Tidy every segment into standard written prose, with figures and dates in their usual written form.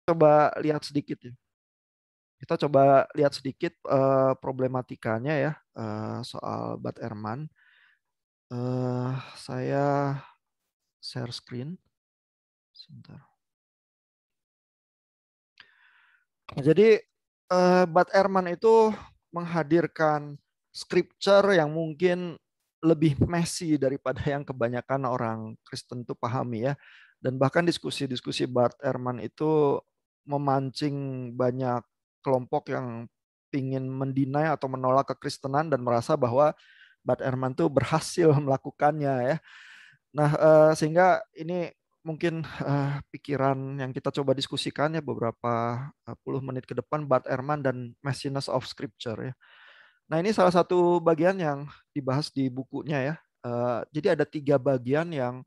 coba lihat sedikit ya. Kita coba lihat sedikit problematikanya ya soal Bad Ehrman. Saya share screen sebentar. Jadi Bad Ehrman itu menghadirkan scripture yang mungkin lebih messy daripada yang kebanyakan orang Kristen itu pahami ya. Dan bahkan diskusi-diskusi Bad Ehrman itu memancing banyak kelompok yang ingin mendinai atau menolak kekristenan dan merasa bahwa Bad Ehrman itu berhasil melakukannya ya. Nah, sehingga ini mungkin pikiran yang kita coba diskusikan ya beberapa puluh menit ke depan, Bad Ehrman dan Messiness of Scripture ya. Nah, ini salah satu bagian yang dibahas di bukunya ya. Jadi ada 3 bagian yang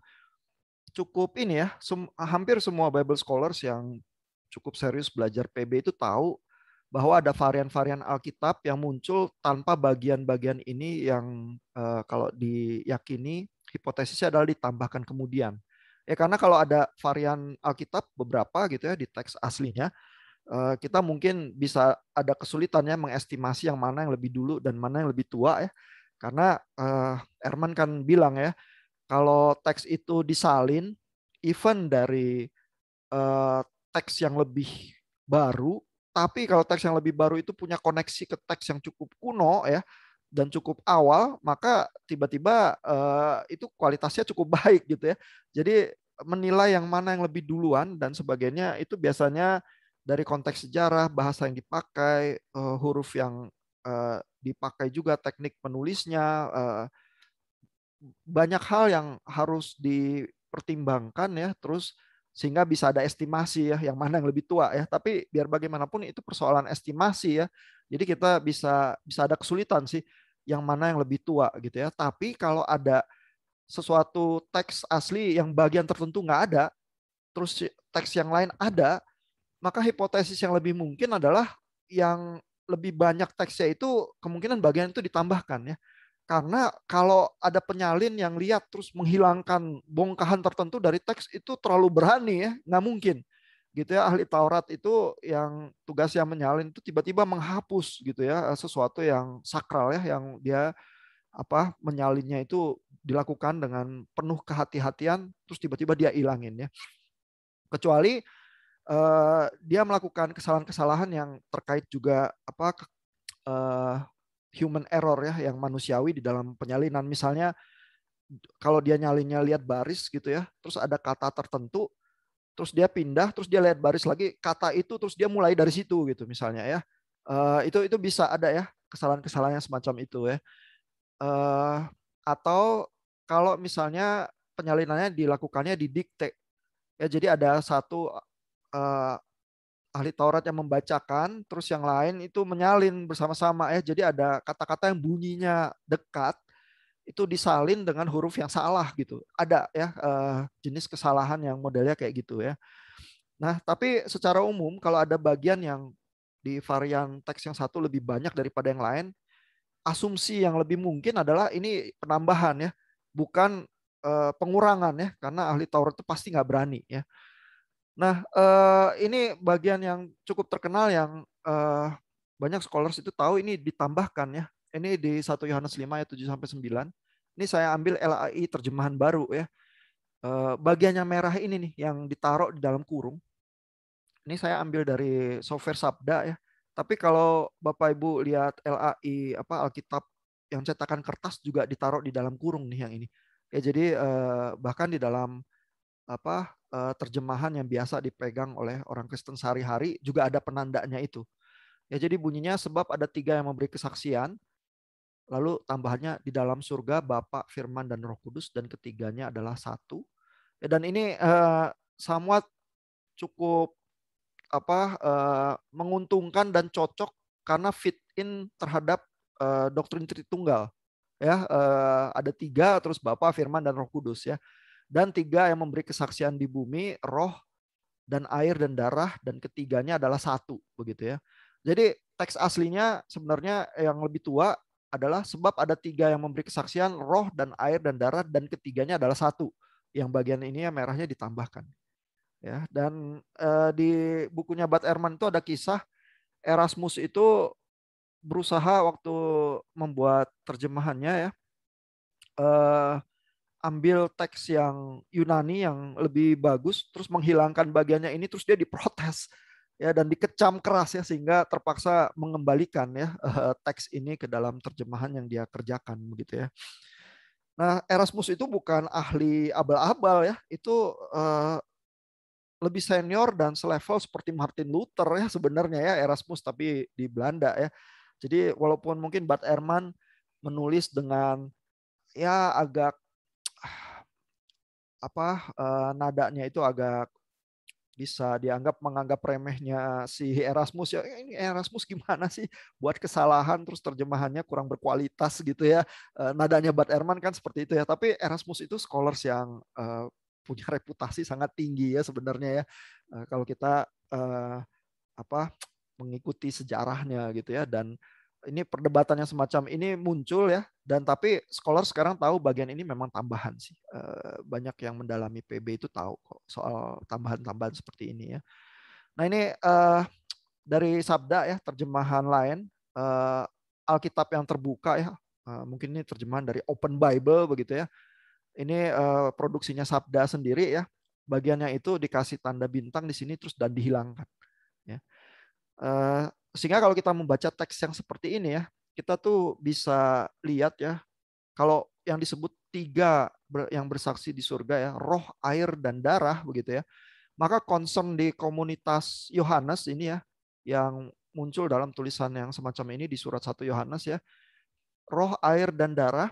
cukup ini ya, hampir semua Bible scholars yang cukup serius belajar PB itu tahu bahwa ada varian-varian Alkitab yang muncul tanpa bagian-bagian ini yang kalau diyakini hipotesisnya adalah ditambahkan kemudian. Ya karena kalau ada varian Alkitab beberapa gitu ya di teks aslinya, kita mungkin bisa ada kesulitannya mengestimasi yang mana yang lebih dulu dan mana yang lebih tua ya. Karena Ehrman kan bilang ya, kalau teks itu disalin, even dari teks yang lebih baru, tapi kalau teks yang lebih baru itu punya koneksi ke teks yang cukup kuno ya dan cukup awal, maka tiba-tiba itu kualitasnya cukup baik gitu ya. Jadi menilai yang mana yang lebih duluan dan sebagainya itu biasanya dari konteks sejarah, bahasa yang dipakai, huruf yang dipakai juga, teknik penulisnya, banyak hal yang harus dipertimbangkan ya, terus sehingga bisa ada estimasi ya yang mana yang lebih tua ya. Tapi biar bagaimanapun itu persoalan estimasi ya. Jadi kita bisa ada kesulitan sih yang mana yang lebih tua gitu ya. Tapi kalau ada sesuatu teks asli yang bagian tertentu nggak ada, terus teks yang lain ada, maka hipotesis yang lebih mungkin adalah yang lebih banyak teksnya itu kemungkinan bagian itu ditambahkan ya. Karena kalau ada penyalin yang lihat terus menghilangkan bongkahan tertentu dari teks itu terlalu berani ya, nggak mungkin gitu ya. Ahli Taurat itu yang tugasnya menyalin itu tiba-tiba menghapus gitu ya sesuatu yang sakral ya, yang dia menyalinnya itu dilakukan dengan penuh kehati-hatian, terus tiba-tiba dia ilangin ya. Kecuali dia melakukan kesalahan-kesalahan yang terkait juga uh, human error ya, yang manusiawi di dalam penyalinan. Misalnya kalau dia nyalinnya lihat baris gitu ya, terus ada kata tertentu, terus dia pindah, terus dia lihat baris lagi kata itu, terus dia mulai dari situ gitu misalnya ya. Itu bisa ada ya kesalahan-kesalahan yang semacam itu ya. Atau kalau misalnya penyalinannya dilakukannya di dikte ya, jadi ada satu uh, ahli Taurat yang membacakan, terus yang lain itu menyalin bersama-sama ya. Jadi ada kata-kata yang bunyinya dekat, itu disalin dengan huruf yang salah gitu. Ada ya jenis kesalahan yang modelnya kayak gitu ya. Nah, tapi secara umum kalau ada bagian yang di varian teks yang satu lebih banyak daripada yang lain, asumsi yang lebih mungkin adalah ini penambahan ya, bukan pengurangan ya, karena ahli Taurat itu pasti nggak berani ya. Nah, ini bagian yang cukup terkenal yang banyak scholars itu tahu ini ditambahkan ya. Ini di 1 Yohanes 5 ayat 7 sampai 9. Ini saya ambil LAI terjemahan baru ya. Bagian yang merah ini nih yang ditaruh di dalam kurung. Ini saya ambil dari software Sabda ya. Tapi kalau Bapak Ibu lihat LAI Alkitab yang cetakan kertas juga ditaruh di dalam kurung nih yang ini. Ya jadi bahkan di dalam terjemahan yang biasa dipegang oleh orang Kristen sehari-hari juga ada penandanya itu. Ya jadi bunyinya sebab ada 3 yang memberi kesaksian, lalu tambahannya di dalam surga Bapa, Firman dan Roh Kudus, dan ketiganya adalah satu. Ya, dan ini somewhat cukup menguntungkan dan cocok karena fit in terhadap doktrin Tritunggal. Ya, ada 3 terus Bapa, Firman dan Roh Kudus ya. Dan 3 yang memberi kesaksian di bumi, roh dan air dan darah, dan ketiganya adalah satu begitu ya. Jadi teks aslinya sebenarnya yang lebih tua adalah sebab ada 3 yang memberi kesaksian, roh dan air dan darah, dan ketiganya adalah satu. Yang bagian ini yang merahnya ditambahkan. ya. Dan di bukunya Bud Ehrman itu ada kisah Erasmus itu berusaha waktu membuat terjemahannya ya, eh, ambil teks yang Yunani yang lebih bagus, terus menghilangkan bagiannya ini, terus dia diprotes ya dan dikecam keras ya sehingga terpaksa mengembalikan ya teks ini ke dalam terjemahan yang dia kerjakan begitu ya. Nah, Erasmus itu bukan ahli abal-abal ya, itu lebih senior dan selevel seperti Martin Luther ya sebenarnya ya Erasmus, tapi di Belanda ya. Jadi walaupun mungkin Bud Ehrman menulis dengan ya agak nadanya itu agak bisa menganggap remehnya si Erasmus ya, ini Erasmus gimana sih buat kesalahan terus terjemahannya kurang berkualitas gitu ya. Nadanya Bud Ehrman kan seperti itu ya, tapi Erasmus itu scholars yang punya reputasi sangat tinggi ya sebenarnya ya. Kalau kita apa mengikuti sejarahnya gitu ya, dan ini perdebatan yang semacam ini muncul ya, dan tapi scholar sekarang tahu bagian ini memang tambahan sih. Banyak yang mendalami PB itu tahu kok soal tambahan-tambahan seperti ini ya. Nah ini dari Sabda ya, terjemahan lain, Alkitab yang terbuka ya, mungkin ini terjemahan dari Open Bible begitu ya. Ini produksinya Sabda sendiri ya. Bagiannya itu dikasih tanda bintang di sini terus dan dihilangkan. Ya. Sehingga kalau kita membaca teks yang seperti ini ya, kita tuh bisa lihat ya, kalau yang disebut tiga yang bersaksi di surga ya, roh, air, dan darah begitu ya, maka concern di komunitas Yohanes ini ya, yang muncul dalam tulisan yang semacam ini di surat 1 Yohanes ya, roh, air, dan darah,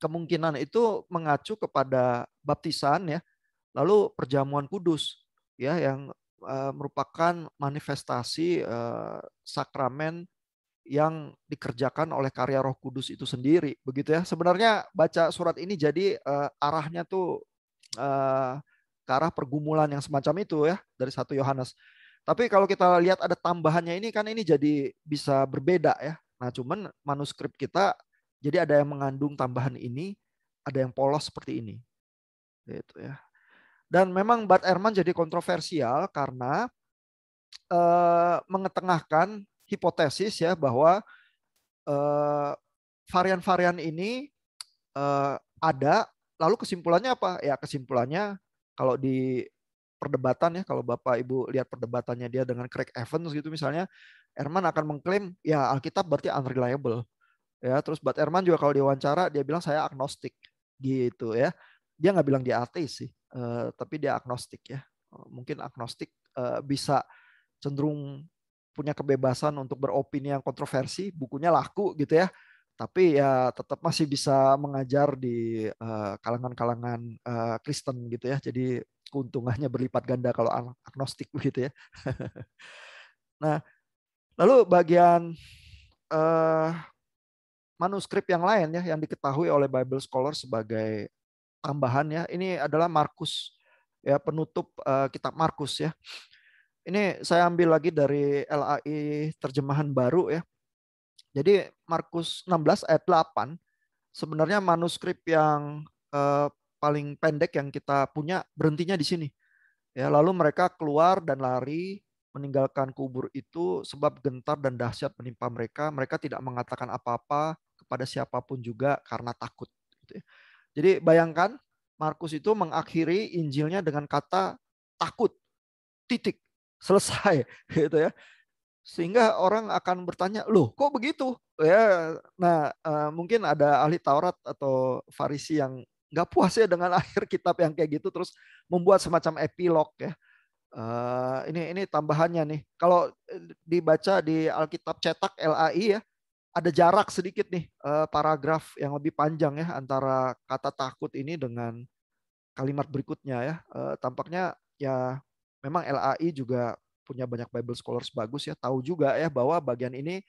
kemungkinan itu mengacu kepada baptisan ya, lalu perjamuan kudus ya, yang merupakan manifestasi sakramen yang dikerjakan oleh karya Roh Kudus itu sendiri begitu ya. Sebenarnya baca surat ini jadi arahnya tuh ke arah pergumulan yang semacam itu ya dari 1 Yohanes. Tapi kalau kita lihat ada tambahannya ini kan ini jadi bisa berbeda ya. Nah, cuman manuskrip kita jadi ada yang mengandung tambahan ini, ada yang polos seperti ini. Gitu ya. Dan memang Bud Ehrman jadi kontroversial karena mengetengahkan hipotesis ya bahwa varian-varian ini ada, lalu kesimpulannya apa? Ya kesimpulannya kalau di perdebatan ya, kalau Bapak Ibu lihat perdebatannya dia dengan Craig Evans gitu misalnya, Ehrman akan mengklaim ya Alkitab berarti unreliable. Ya, terus Bud Ehrman juga kalau diwawancara dia bilang saya agnostik gitu ya. Dia nggak bilang dia ateis sih, tapi dia agnostik ya. Mungkin agnostik bisa cenderung punya kebebasan untuk beropini yang kontroversi, bukunya laku gitu ya. Tapi ya tetap masih bisa mengajar di kalangan-kalangan Kristen gitu ya. Jadi keuntungannya berlipat ganda kalau agnostik begitu ya. Nah, lalu bagian manuskrip yang lain ya yang diketahui oleh Bible scholar sebagai tambahan ya, ini adalah Markus ya, penutup kitab Markus ya. Ini saya ambil lagi dari LAI terjemahan baru ya. Jadi Markus 16 ayat 8 sebenarnya manuskrip yang paling pendek yang kita punya berhentinya di sini. Ya, lalu mereka keluar dan lari meninggalkan kubur itu sebab gentar dan dahsyat menimpa mereka. Mereka tidak mengatakan apa-apa kepada siapapun juga karena takut. Gitu ya. Jadi bayangkan Markus itu mengakhiri Injilnya dengan kata takut. Titik. Selesai gitu ya. Sehingga orang akan bertanya, loh kok begitu? Ya, nah mungkin ada ahli Taurat atau Farisi yang nggak puas ya dengan akhir kitab yang kayak gitu, terus membuat semacam epilog ya. Ini tambahannya nih. Kalau dibaca di Alkitab cetak LAI ya, ada jarak sedikit nih paragraf yang lebih panjang ya antara kata takut ini dengan kalimat berikutnya ya. Tampaknya ya memang LAI juga punya banyak Bible scholars bagus ya, tahu juga ya bahwa bagian ini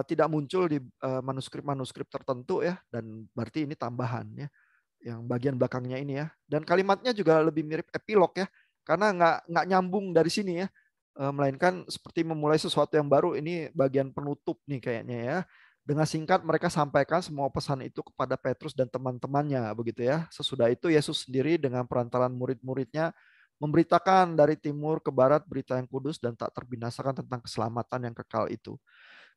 tidak muncul di manuskrip-manuskrip tertentu ya, dan berarti ini tambahan ya, yang bagian belakangnya ini ya. Dan kalimatnya juga lebih mirip epilog ya, karena nggak nyambung dari sini ya, melainkan seperti memulai sesuatu yang baru. Ini bagian penutup nih kayaknya ya. Dengan singkat mereka sampaikan semua pesan itu kepada Petrus dan teman-temannya begitu ya. Sesudah itu Yesus sendiri dengan perantaran murid-muridnya memberitakan dari timur ke barat berita yang kudus dan tak terbinasakan tentang keselamatan yang kekal itu.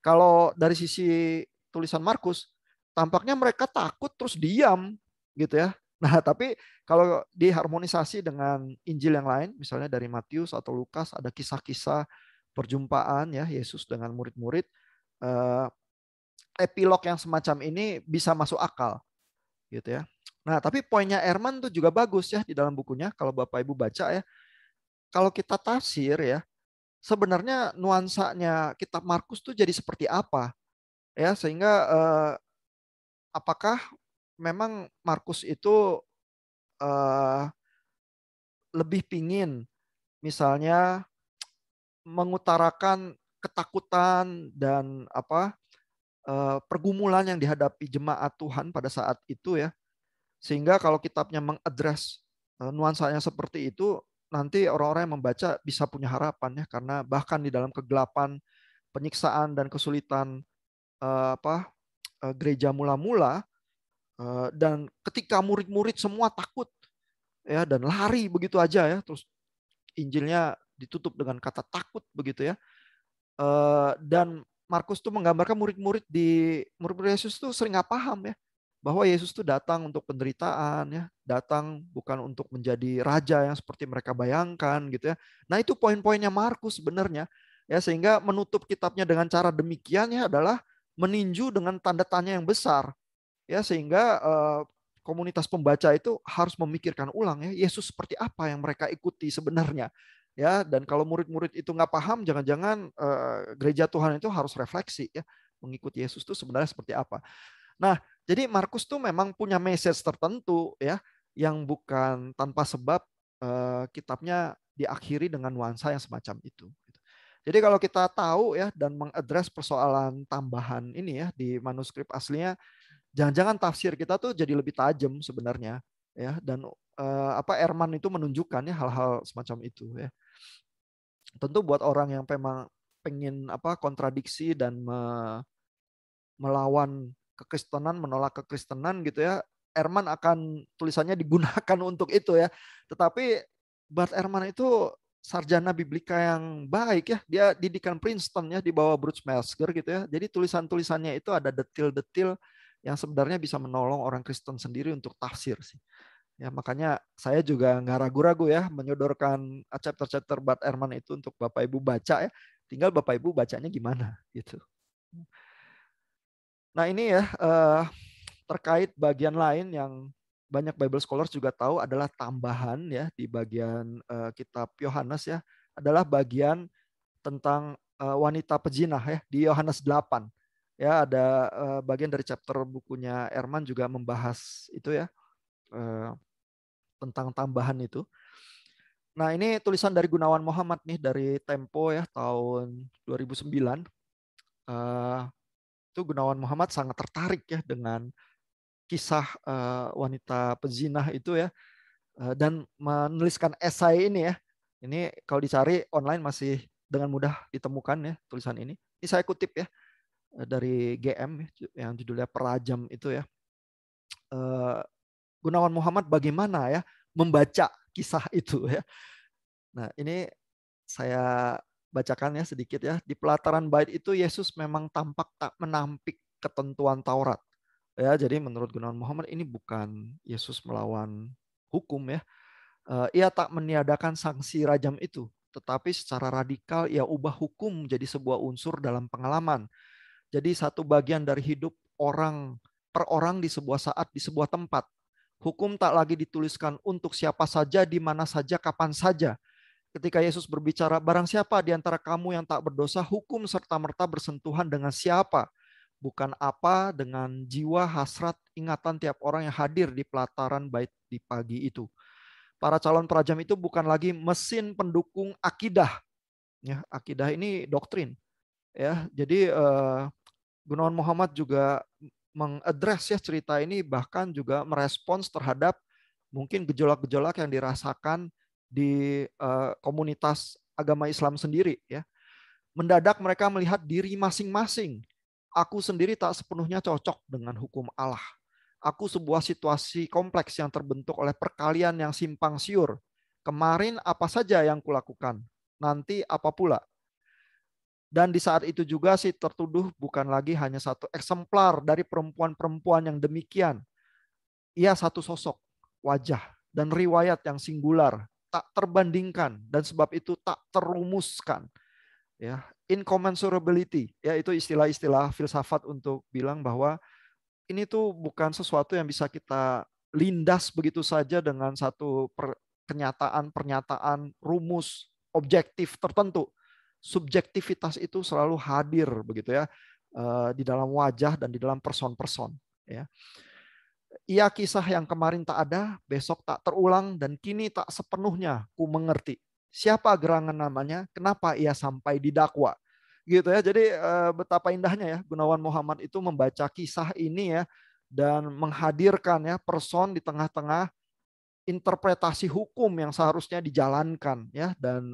Kalau dari sisi tulisan Markus, tampaknya mereka takut terus diam gitu ya. Nah, tapi kalau diharmonisasi dengan Injil yang lain, misalnya dari Matius atau Lukas, ada kisah-kisah perjumpaan ya Yesus dengan murid-murid, eh, epilog yang semacam ini bisa masuk akal gitu ya. Nah, tapi poinnya Erman tuh juga bagus ya di dalam bukunya kalau Bapak Ibu baca ya. Kalau kita tafsir ya, sebenarnya nuansanya kitab Markus tuh jadi seperti apa ya, sehingga apakah memang Markus itu eh, lebih pingin misalnya mengutarakan ketakutan dan pergumulan yang dihadapi jemaat Tuhan pada saat itu ya. Sehingga kalau kitabnya mengadres nuansanya seperti itu, nanti orang-orang yang membaca bisa punya harapan ya, karena bahkan di dalam kegelapan, penyiksaan dan kesulitan gereja mula-mula, dan ketika murid-murid semua takut ya dan lari begitu aja ya, terus Injilnya ditutup dengan kata takut begitu ya. Dan Markus tuh menggambarkan murid-murid Yesus tuh sering nggak paham ya, bahwa Yesus tuh datang untuk penderitaan ya, datang bukan untuk menjadi raja yang seperti mereka bayangkan gitu ya. Nah, itu poin-poinnya Markus sebenarnya ya, sehingga menutup kitabnya dengan cara demikian ya adalah meninju dengan tanda tanya yang besar ya, sehingga komunitas pembaca itu harus memikirkan ulang ya, Yesus seperti apa yang mereka ikuti sebenarnya ya. Dan kalau murid-murid itu nggak paham, jangan-jangan gereja Tuhan itu harus refleksi ya, mengikuti Yesus itu sebenarnya seperti apa. Nah, jadi Markus tuh memang punya message tertentu ya, yang bukan tanpa sebab kitabnya diakhiri dengan nuansa yang semacam itu. Jadi kalau kita tahu ya dan mengadres persoalan tambahan ini ya di manuskrip aslinya, jangan-jangan tafsir kita tuh jadi lebih tajam sebenarnya ya. Dan Erman itu menunjukkan ya hal-hal semacam itu ya. Tentu buat orang yang memang pengen kontradiksi dan melawan kekristenan, menolak kekristenan gitu ya, Erman akan tulisannya digunakan untuk itu ya. Tetapi Bart Ehrman itu sarjana biblika yang baik ya. Dia didikan Princeton ya di bawah Bruce Metzger gitu ya. Jadi tulisan-tulisannya itu ada detil-detil yang sebenarnya bisa menolong orang Kristen sendiri untuk tafsir sih. Ya, makanya saya juga nggak ragu-ragu ya menyodorkan chapter-chapter Bart Ehrman itu untuk Bapak Ibu baca ya. Tinggal Bapak Ibu bacanya gimana gitu. Nah, ini ya terkait bagian lain yang banyak Bible scholars juga tahu adalah tambahan ya di bagian kitab Yohanes ya, adalah bagian tentang wanita pejinah ya di Yohanes 8. Ya, ada bagian dari chapter bukunya Erman juga membahas itu ya, tentang tambahan itu. Nah, ini tulisan dari Gunawan Muhammad nih dari Tempo ya tahun 2009. Itu Gunawan Muhammad sangat tertarik ya dengan kisah wanita pezinah itu ya, dan menuliskan esai ini ya. Ini kalau dicari online masih dengan mudah ditemukan ya tulisan ini. Ini saya kutip ya dari GM yang judulnya Perajam itu ya. Gunawan Muhammad bagaimana ya membaca kisah itu ya. Nah, ini saya bacakan ya sedikit ya. Di pelataran bait itu Yesus memang tampak tak menampik ketentuan Taurat. Ya, jadi menurut Gunawan Muhammad ini bukan Yesus melawan hukum ya. Ia tak meniadakan sanksi rajam itu, tetapi secara radikal ia ubah hukum menjadi sebuah unsur dalam pengalaman. Jadi satu bagian dari hidup orang per orang di sebuah saat, di sebuah tempat. Hukum tak lagi dituliskan untuk siapa saja, di mana saja, kapan saja. Ketika Yesus berbicara, barang siapa di antara kamu yang tak berdosa, hukum serta-merta bersentuhan dengan siapa? Bukan apa dengan jiwa hasrat ingatan tiap orang yang hadir di pelataran bait di pagi itu. Para calon perajam itu bukan lagi mesin pendukung akidah. Ya, akidah ini doktrin. Ya, jadi Gunawan Muhammad juga mengadres ya cerita ini, bahkan juga merespons terhadap mungkin gejolak-gejolak yang dirasakan di komunitas agama Islam sendiri ya. Mendadak mereka melihat diri masing-masing. Aku sendiri tak sepenuhnya cocok dengan hukum Allah. Aku sebuah situasi kompleks yang terbentuk oleh perkalian yang simpang siur. Kemarin apa saja yang kulakukan, nanti apa pula. Dan di saat itu juga si tertuduh bukan lagi hanya satu eksemplar dari perempuan-perempuan yang demikian. Ia satu sosok, wajah, dan riwayat yang singular, tak terbandingkan, dan sebab itu tak terumuskan. Ya, incommensurability, ya itu istilah-istilah filsafat untuk bilang bahwa ini tuh bukan sesuatu yang bisa kita lindas begitu saja dengan satu kenyataan, pernyataan, rumus, objektif tertentu. Subjektivitas itu selalu hadir begitu ya, di dalam wajah dan di dalam person-person. Ya. Ia kisah yang kemarin tak ada, besok tak terulang, dan kini tak sepenuhnya ku mengerti. Siapa gerangan namanya, kenapa ia sampai didakwa. Gitu ya. Jadi betapa indahnya ya Gunawan Muhammad itu membaca kisah ini ya, dan menghadirkan ya person di tengah-tengah interpretasi hukum yang seharusnya dijalankan ya. Dan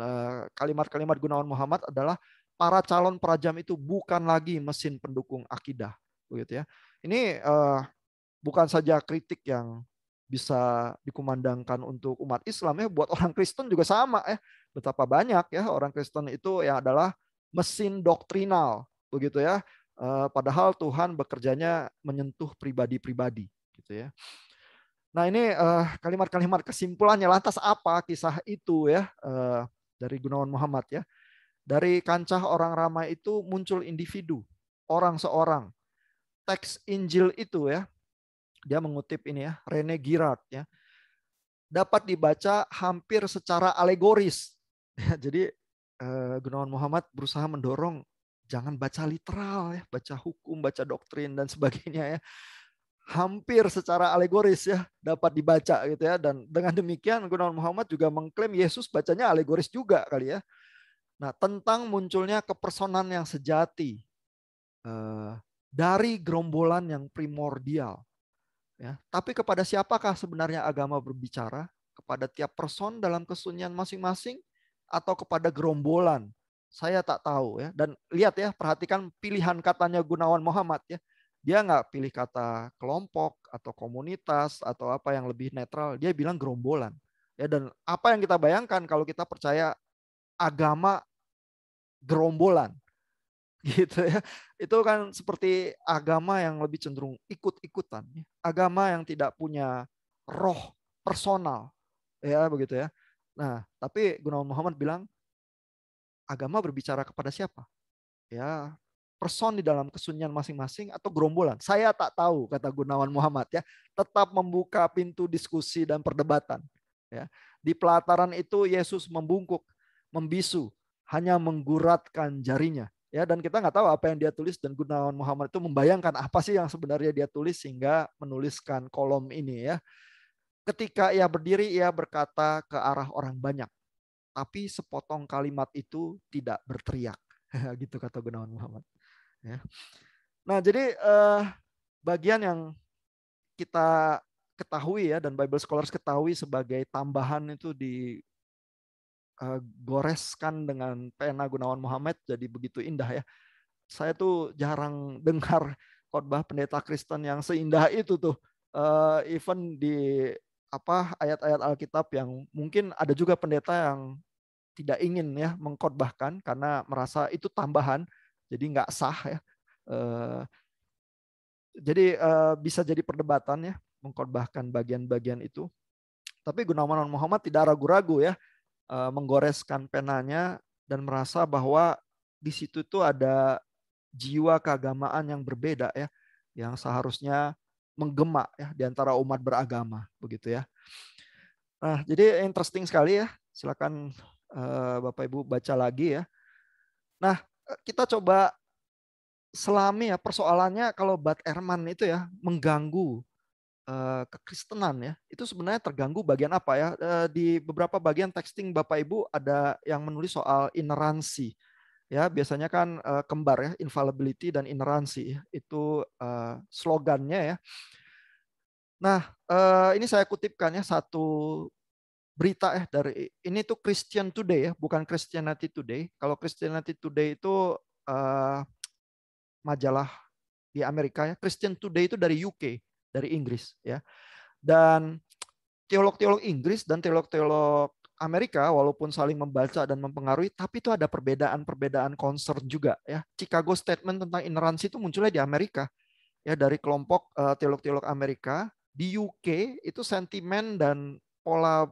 kalimat-kalimat Gunawan Muhammad adalah para calon perajam itu bukan lagi mesin pendukung akidah. Begitu ya. Ini bukan saja kritik yang bisa dikumandangkan untuk umat Islam ya, buat orang Kristen juga sama ya. Betapa banyak ya orang Kristen itu yang adalah mesin doktrinal begitu ya. Padahal Tuhan bekerjanya menyentuh pribadi-pribadi gitu ya. Nah ini kalimat-kalimat kesimpulannya, lantas apa kisah itu ya dari Gunawan Muhammad ya. Dari kancah orang ramai itu muncul individu, orang seorang. Teks Injil itu ya, dia mengutip ini ya, Rene Girard ya, dapat dibaca hampir secara alegoris. Ya, jadi Gunawan Muhammad berusaha mendorong jangan baca literal ya, baca hukum, baca doktrin dan sebagainya ya. Hampir secara alegoris ya dapat dibaca gitu ya, dan dengan demikian Gunawan Muhammad juga mengklaim Yesus bacanya alegoris juga kali ya. Nah, tentang munculnya kepersonan yang sejati dari gerombolan yang primordial. Ya, tapi kepada siapakah sebenarnya agama berbicara? Kepada tiap person dalam kesunyian masing-masing atau kepada gerombolan? Saya tak tahu ya. Dan lihat ya, perhatikan pilihan katanya Gunawan Muhammad ya. Dia nggak pilih kata kelompok atau komunitas atau apa yang lebih netral. Dia bilang gerombolan. Ya, dan apa yang kita bayangkan kalau kita percaya agama gerombolan gitu ya. Itu kan seperti agama yang lebih cenderung ikut-ikutan, agama yang tidak punya roh personal, ya begitu ya. Nah, tapi Gunawan Muhammad bilang agama berbicara kepada siapa? Ya, person di dalam kesunyian masing-masing atau gerombolan. Saya tak tahu, kata Gunawan Muhammad ya. Tetap membuka pintu diskusi dan perdebatan. Ya. Di pelataran itu Yesus membungkuk, membisu, hanya mengguratkan jarinya. Ya, dan kita nggak tahu apa yang dia tulis, dan Gunawan Muhammad itu membayangkan apa sih yang sebenarnya dia tulis sehingga menuliskan kolom ini ya. Ketika ia berdiri, ia berkata ke arah orang banyak, tapi sepotong kalimat itu tidak berteriak. Gitu kata Gunawan Muhammad. Ya. Nah, jadi bagian yang kita ketahui ya, dan Bible Scholars ketahui sebagai tambahan itu digoreskan dengan pena Gunawan Muhammad jadi begitu indah ya. Saya tuh jarang dengar khotbah pendeta Kristen yang seindah itu tuh. Even di apa ayat-ayat Alkitab yang mungkin ada juga pendeta yang tidak ingin ya mengkhotbahkan karena merasa itu tambahan, jadi nggak sah ya. Jadi bisa jadi perdebatan ya mengkhotbahkan bagian-bagian itu. Tapi Gunawan Muhammad tidak ragu-ragu ya menggoreskan penanya dan merasa bahwa di situ tuh ada jiwa keagamaan yang berbeda ya, yang seharusnya menggema ya di antara umat beragama begitu ya. Nah, jadi interesting sekali ya. Silakan Bapak Ibu baca lagi ya. Nah, kita coba selami ya persoalannya kalau Bart Ehrman itu ya mengganggu kekristenan ya. Itu sebenarnya terganggu bagian apa ya? Di beberapa bagian texting Bapak Ibu ada yang menulis soal ineransi. Ya, biasanya kan kembar ya, infallibility dan ineransi itu slogannya ya. Nah, ini saya kutipkan ya satu berita dari ini tuh Christian Today ya, bukan Christianity Today. Kalau Christianity Today itu majalah di Amerika ya. Christian Today itu dari UK, dari Inggris ya. Dan teolog-teolog Inggris dan teolog-teolog Amerika walaupun saling membaca dan mempengaruhi, tapi itu ada perbedaan-perbedaan concern juga ya. Chicago Statement tentang ineransi itu munculnya di Amerika ya, dari kelompok teolog-teolog Amerika. Di UK itu sentimen dan pola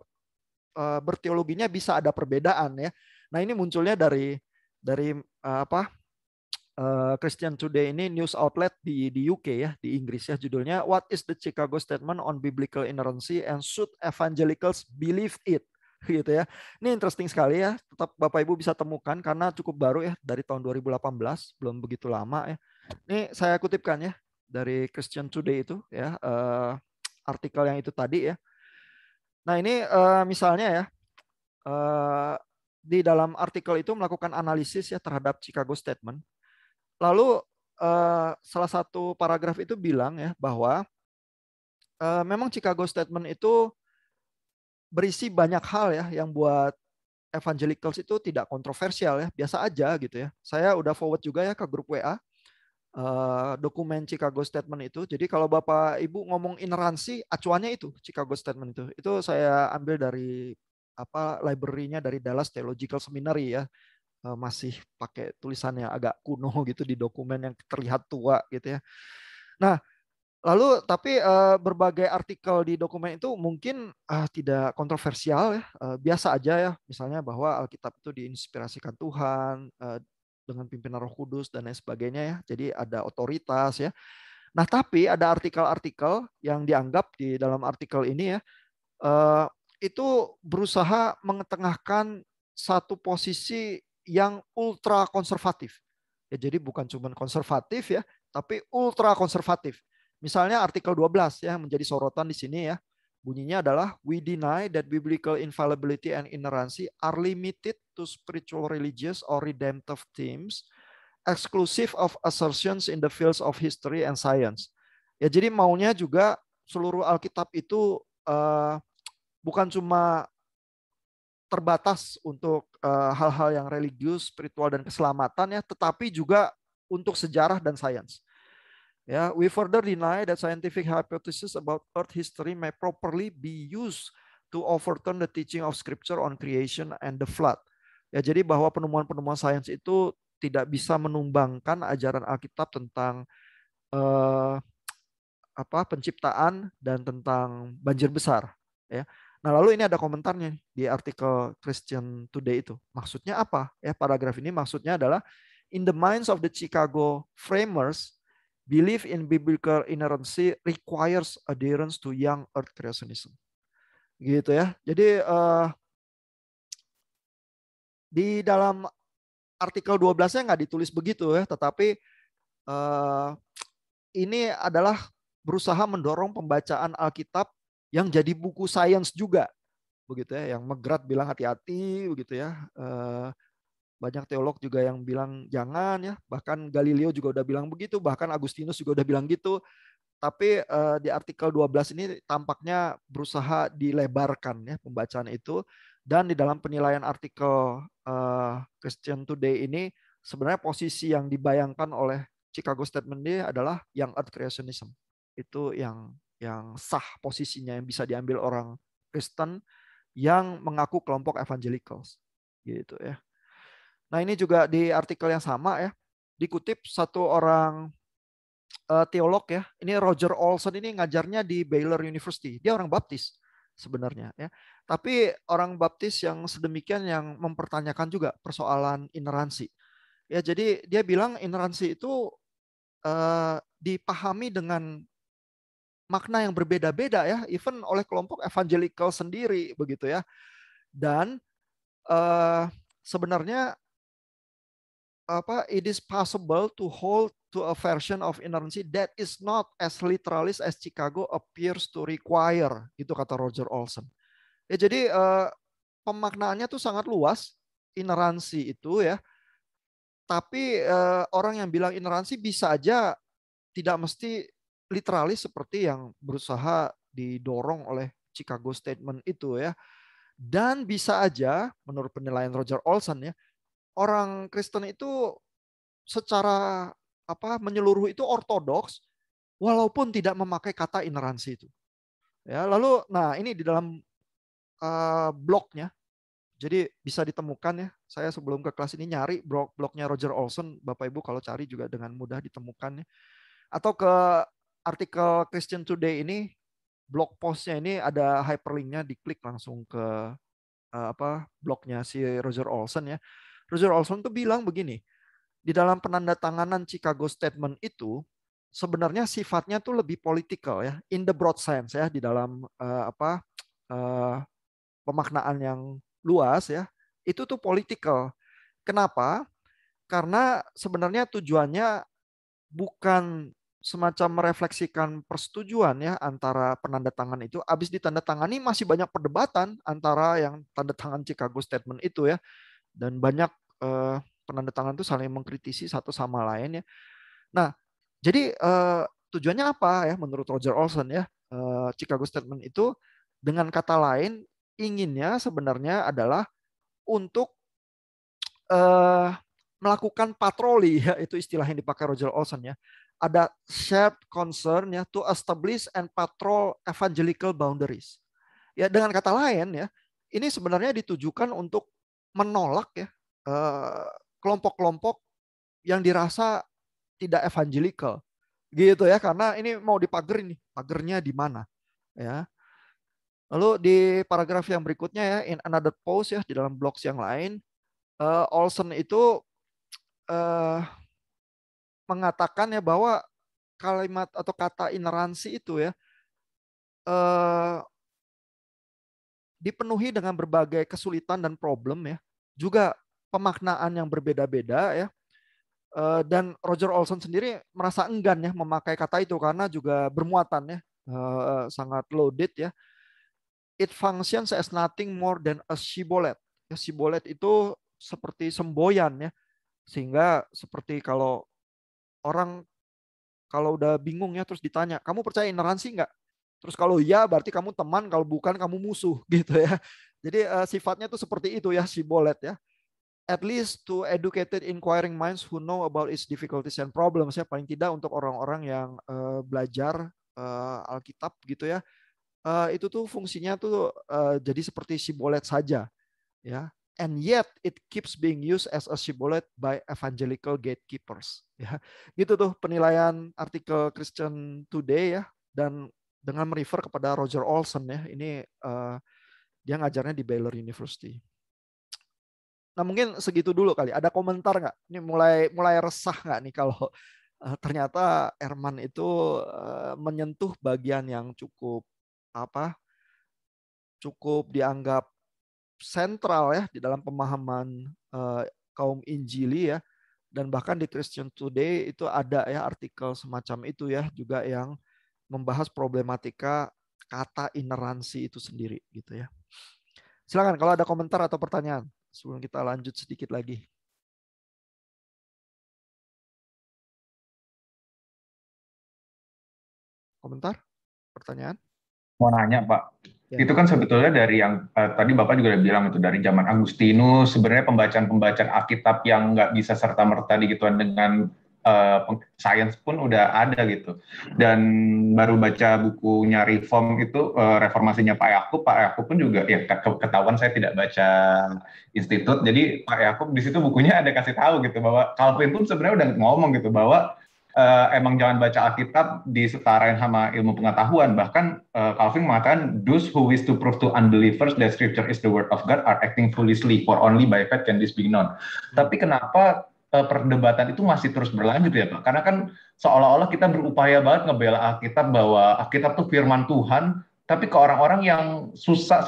berteologinya bisa ada perbedaan ya. Nah, ini munculnya dari Christian Today ini news outlet di UK ya, di Inggris ya, judulnya What is the Chicago Statement on Biblical Inerrancy and Should Evangelicals Believe It? Gitu ya. Ini interesting sekali ya. Tetap Bapak Ibu bisa temukan karena cukup baru ya, dari tahun 2018, belum begitu lama ya. Ini saya kutipkan ya dari Christian Today itu ya, artikel yang itu tadi ya. Nah, ini misalnya ya, di dalam artikel itu melakukan analisis ya terhadap Chicago Statement. Lalu salah satu paragraf itu bilang ya bahwa memang Chicago Statement itu berisi banyak hal ya yang buat evangelicals itu tidak kontroversial ya, biasa aja gitu ya. Saya udah forward juga ya ke grup WA dokumen Chicago Statement itu. Jadi kalau Bapak Ibu ngomong ineransi, acuannya itu Chicago Statement itu. Itu saya ambil dari library-nya dari Dallas Theological Seminary ya. Masih pakai tulisan yang agak kuno gitu di dokumen yang terlihat tua gitu ya. Nah, lalu tapi berbagai artikel di dokumen itu mungkin tidak kontroversial ya, biasa aja ya. Misalnya bahwa Alkitab itu diinspirasikan Tuhan dengan pimpinan Roh Kudus dan lain sebagainya ya. Jadi ada otoritas ya. Nah, tapi ada artikel-artikel yang dianggap di dalam artikel ini ya, itu berusaha mengetengahkan satu posisi yang ultra konservatif. Ya, jadi bukan cuma konservatif ya, tapi ultra konservatif. Misalnya artikel 12 ya menjadi sorotan di sini ya. Bunyinya adalah we deny that biblical infallibility and inerrancy are limited to spiritual, religious or redemptive themes exclusive of assertions in the fields of history and science. Ya, jadi maunya juga seluruh Alkitab itu bukan cuma terbatas untuk hal-hal yang religius, spiritual dan keselamatan ya, tetapi juga untuk sejarah dan sains. Ya, we further deny that scientific hypothesis about Earth history may properly be used to overturn the teaching of Scripture on creation and the flood. Ya, jadi bahwa penemuan-penemuan sains itu tidak bisa menumbangkan ajaran Alkitab tentang penciptaan dan tentang banjir besar. Ya. Nah, lalu ini ada komentarnya di artikel Christian Today itu. Maksudnya apa? Ya, paragraf ini maksudnya adalah in the minds of the Chicago framers, belief in biblical inerrancy requires adherence to young earth creationism. Gitu ya. Jadi di dalam artikel 12-nya nggak ditulis begitu ya, tetapi ini adalah berusaha mendorong pembacaan Alkitab yang jadi buku sains juga, begitu ya. Yang McGrath bilang hati-hati, begitu ya. Banyak teolog juga yang bilang jangan ya. Bahkan Galileo juga udah bilang begitu. Bahkan Agustinus juga udah bilang gitu. Tapi di artikel 12 ini tampaknya berusaha dilebarkan ya pembacaan itu. Dan di dalam penilaian artikel Christian Today ini sebenarnya posisi yang dibayangkan oleh Chicago Statement ini adalah young earth creationism. Itu yang sah posisinya yang bisa diambil orang Kristen yang mengaku kelompok evangelicals gitu ya. Nah, ini juga di artikel yang sama ya, dikutip satu orang teolog ya. Ini Roger Olson ini ngajarnya di Baylor University. Dia orang Baptis sebenarnya ya. Tapi orang Baptis yang sedemikian yang mempertanyakan juga persoalan ineransi. Ya, jadi dia bilang ineransi itu dipahami dengan makna yang berbeda-beda ya, even oleh kelompok evangelical sendiri begitu ya. Dan sebenarnya it is possible to hold to a version of inerrancy that is not as literalist as Chicago appears to require, itu kata Roger Olson. Ya, jadi pemaknaannya tuh sangat luas ineransi itu ya. Tapi orang yang bilang ineransi bisa aja tidak mesti literalis seperti yang berusaha didorong oleh Chicago Statement itu ya. Dan bisa aja menurut penilaian Roger Olson ya, orang Kristen itu secara menyeluruh itu ortodoks walaupun tidak memakai kata ineransi itu. Ya, lalu nah ini di dalam blognya Jadi bisa ditemukan ya. Saya sebelum ke kelas ini nyari blognya Roger Olson, Bapak Ibu kalau cari juga dengan mudah ditemukan ya. Atau ke artikel Christian Today ini, blog postnya ini ada hyperlinknya, diklik langsung ke blognya si Roger Olson ya. Roger Olson tuh bilang begini, di dalam penandatanganan Chicago Statement itu sebenarnya sifatnya tuh lebih politikal ya, in the broad sense ya, di dalam pemaknaan yang luas ya, itu tuh politikal. Kenapa? Karena sebenarnya tujuannya bukan semacam merefleksikan persetujuan ya antara penanda tangan itu. Habis ditandatangani masih banyak perdebatan antara yang tanda tangan Chicago Statement itu ya, dan banyak penanda tangan itu saling mengkritisi satu sama lain ya. Nah, jadi tujuannya apa ya menurut Roger Olson ya? Chicago Statement itu dengan kata lain inginnya sebenarnya adalah untuk eh, melakukan patroli ya, itu istilah yang dipakai Roger Olson ya. Ada shared concern ya to establish and patrol evangelical boundaries. Ya dengan kata lain ya, ini sebenarnya ditujukan untuk menolak ya kelompok-kelompok yang dirasa tidak evangelical gitu ya, karena ini mau dipager, ini pagernya di mana ya. Lalu di paragraf yang berikutnya ya, in another post ya, di dalam blogs yang lain, Olson itu mengatakan ya bahwa kalimat atau kata ineransi itu ya dipenuhi dengan berbagai kesulitan dan problem ya, juga pemaknaan yang berbeda-beda ya. Dan Roger Olson sendiri merasa enggan ya memakai kata itu karena juga bermuatan ya, sangat loaded ya. It functions as nothing more than a shibboleth. Ya, shibboleth itu seperti semboyan ya, sehingga seperti kalau orang kalau udah bingung ya terus ditanya, kamu percaya ineransi nggak? Terus kalau iya berarti kamu teman, kalau bukan kamu musuh gitu ya. Jadi sifatnya tuh seperti itu ya, shibboleth ya. At least to educated inquiring minds who know about its difficulties and problems ya, paling tidak untuk orang-orang yang belajar Alkitab gitu ya. Itu tuh fungsinya tuh jadi seperti shibboleth saja ya. And yet it keeps being used as a shibboleth by evangelical gatekeepers ya. Gitu tuh penilaian artikel Christian Today ya, dan dengan merefer kepada Roger Olson ya. Ini dia ngajarnya di Baylor University. Nah mungkin segitu dulu kali. Ada komentar nggak? Ini mulai resah nggak nih kalau ternyata Herman itu menyentuh bagian yang cukup cukup dianggap sentral ya di dalam pemahaman kaum Injili ya, dan bahkan di Christian Today itu ada ya artikel semacam itu ya juga yang membahas problematika kata ineransi itu sendiri gitu ya. Silakan kalau ada komentar atau pertanyaan sebelum kita lanjut sedikit lagi. Komentar? Pertanyaan? Mau nanya Pak, Ya. itu kan sebetulnya dari yang tadi Bapak juga udah bilang itu dari zaman Agustinus, sebenarnya pembacaan-pembacaan Alkitab yang nggak bisa serta-merta digituan dengan sains pun udah ada gitu. Dan baru baca bukunya Reform itu, reformasinya Pak Yakub pun juga, ya ketahuan saya tidak baca institut, jadi Pak Yakub di situ bukunya ada kasih tahu gitu, bahwa Calvin pun sebenarnya udah ngomong gitu, bahwa emang jangan baca Alkitab disetarain sama ilmu pengetahuan. Bahkan Calvin mengatakan, those who wish to prove to unbelievers that Scripture is the word of God are acting foolishly, for only by faith can this be known. Tapi kenapa perdebatan itu masih terus berlanjut ya Pak? Karena kan seolah-olah kita berupaya banget ngebela Alkitab, bahwa Alkitab itu firman Tuhan, tapi ke orang-orang yang susah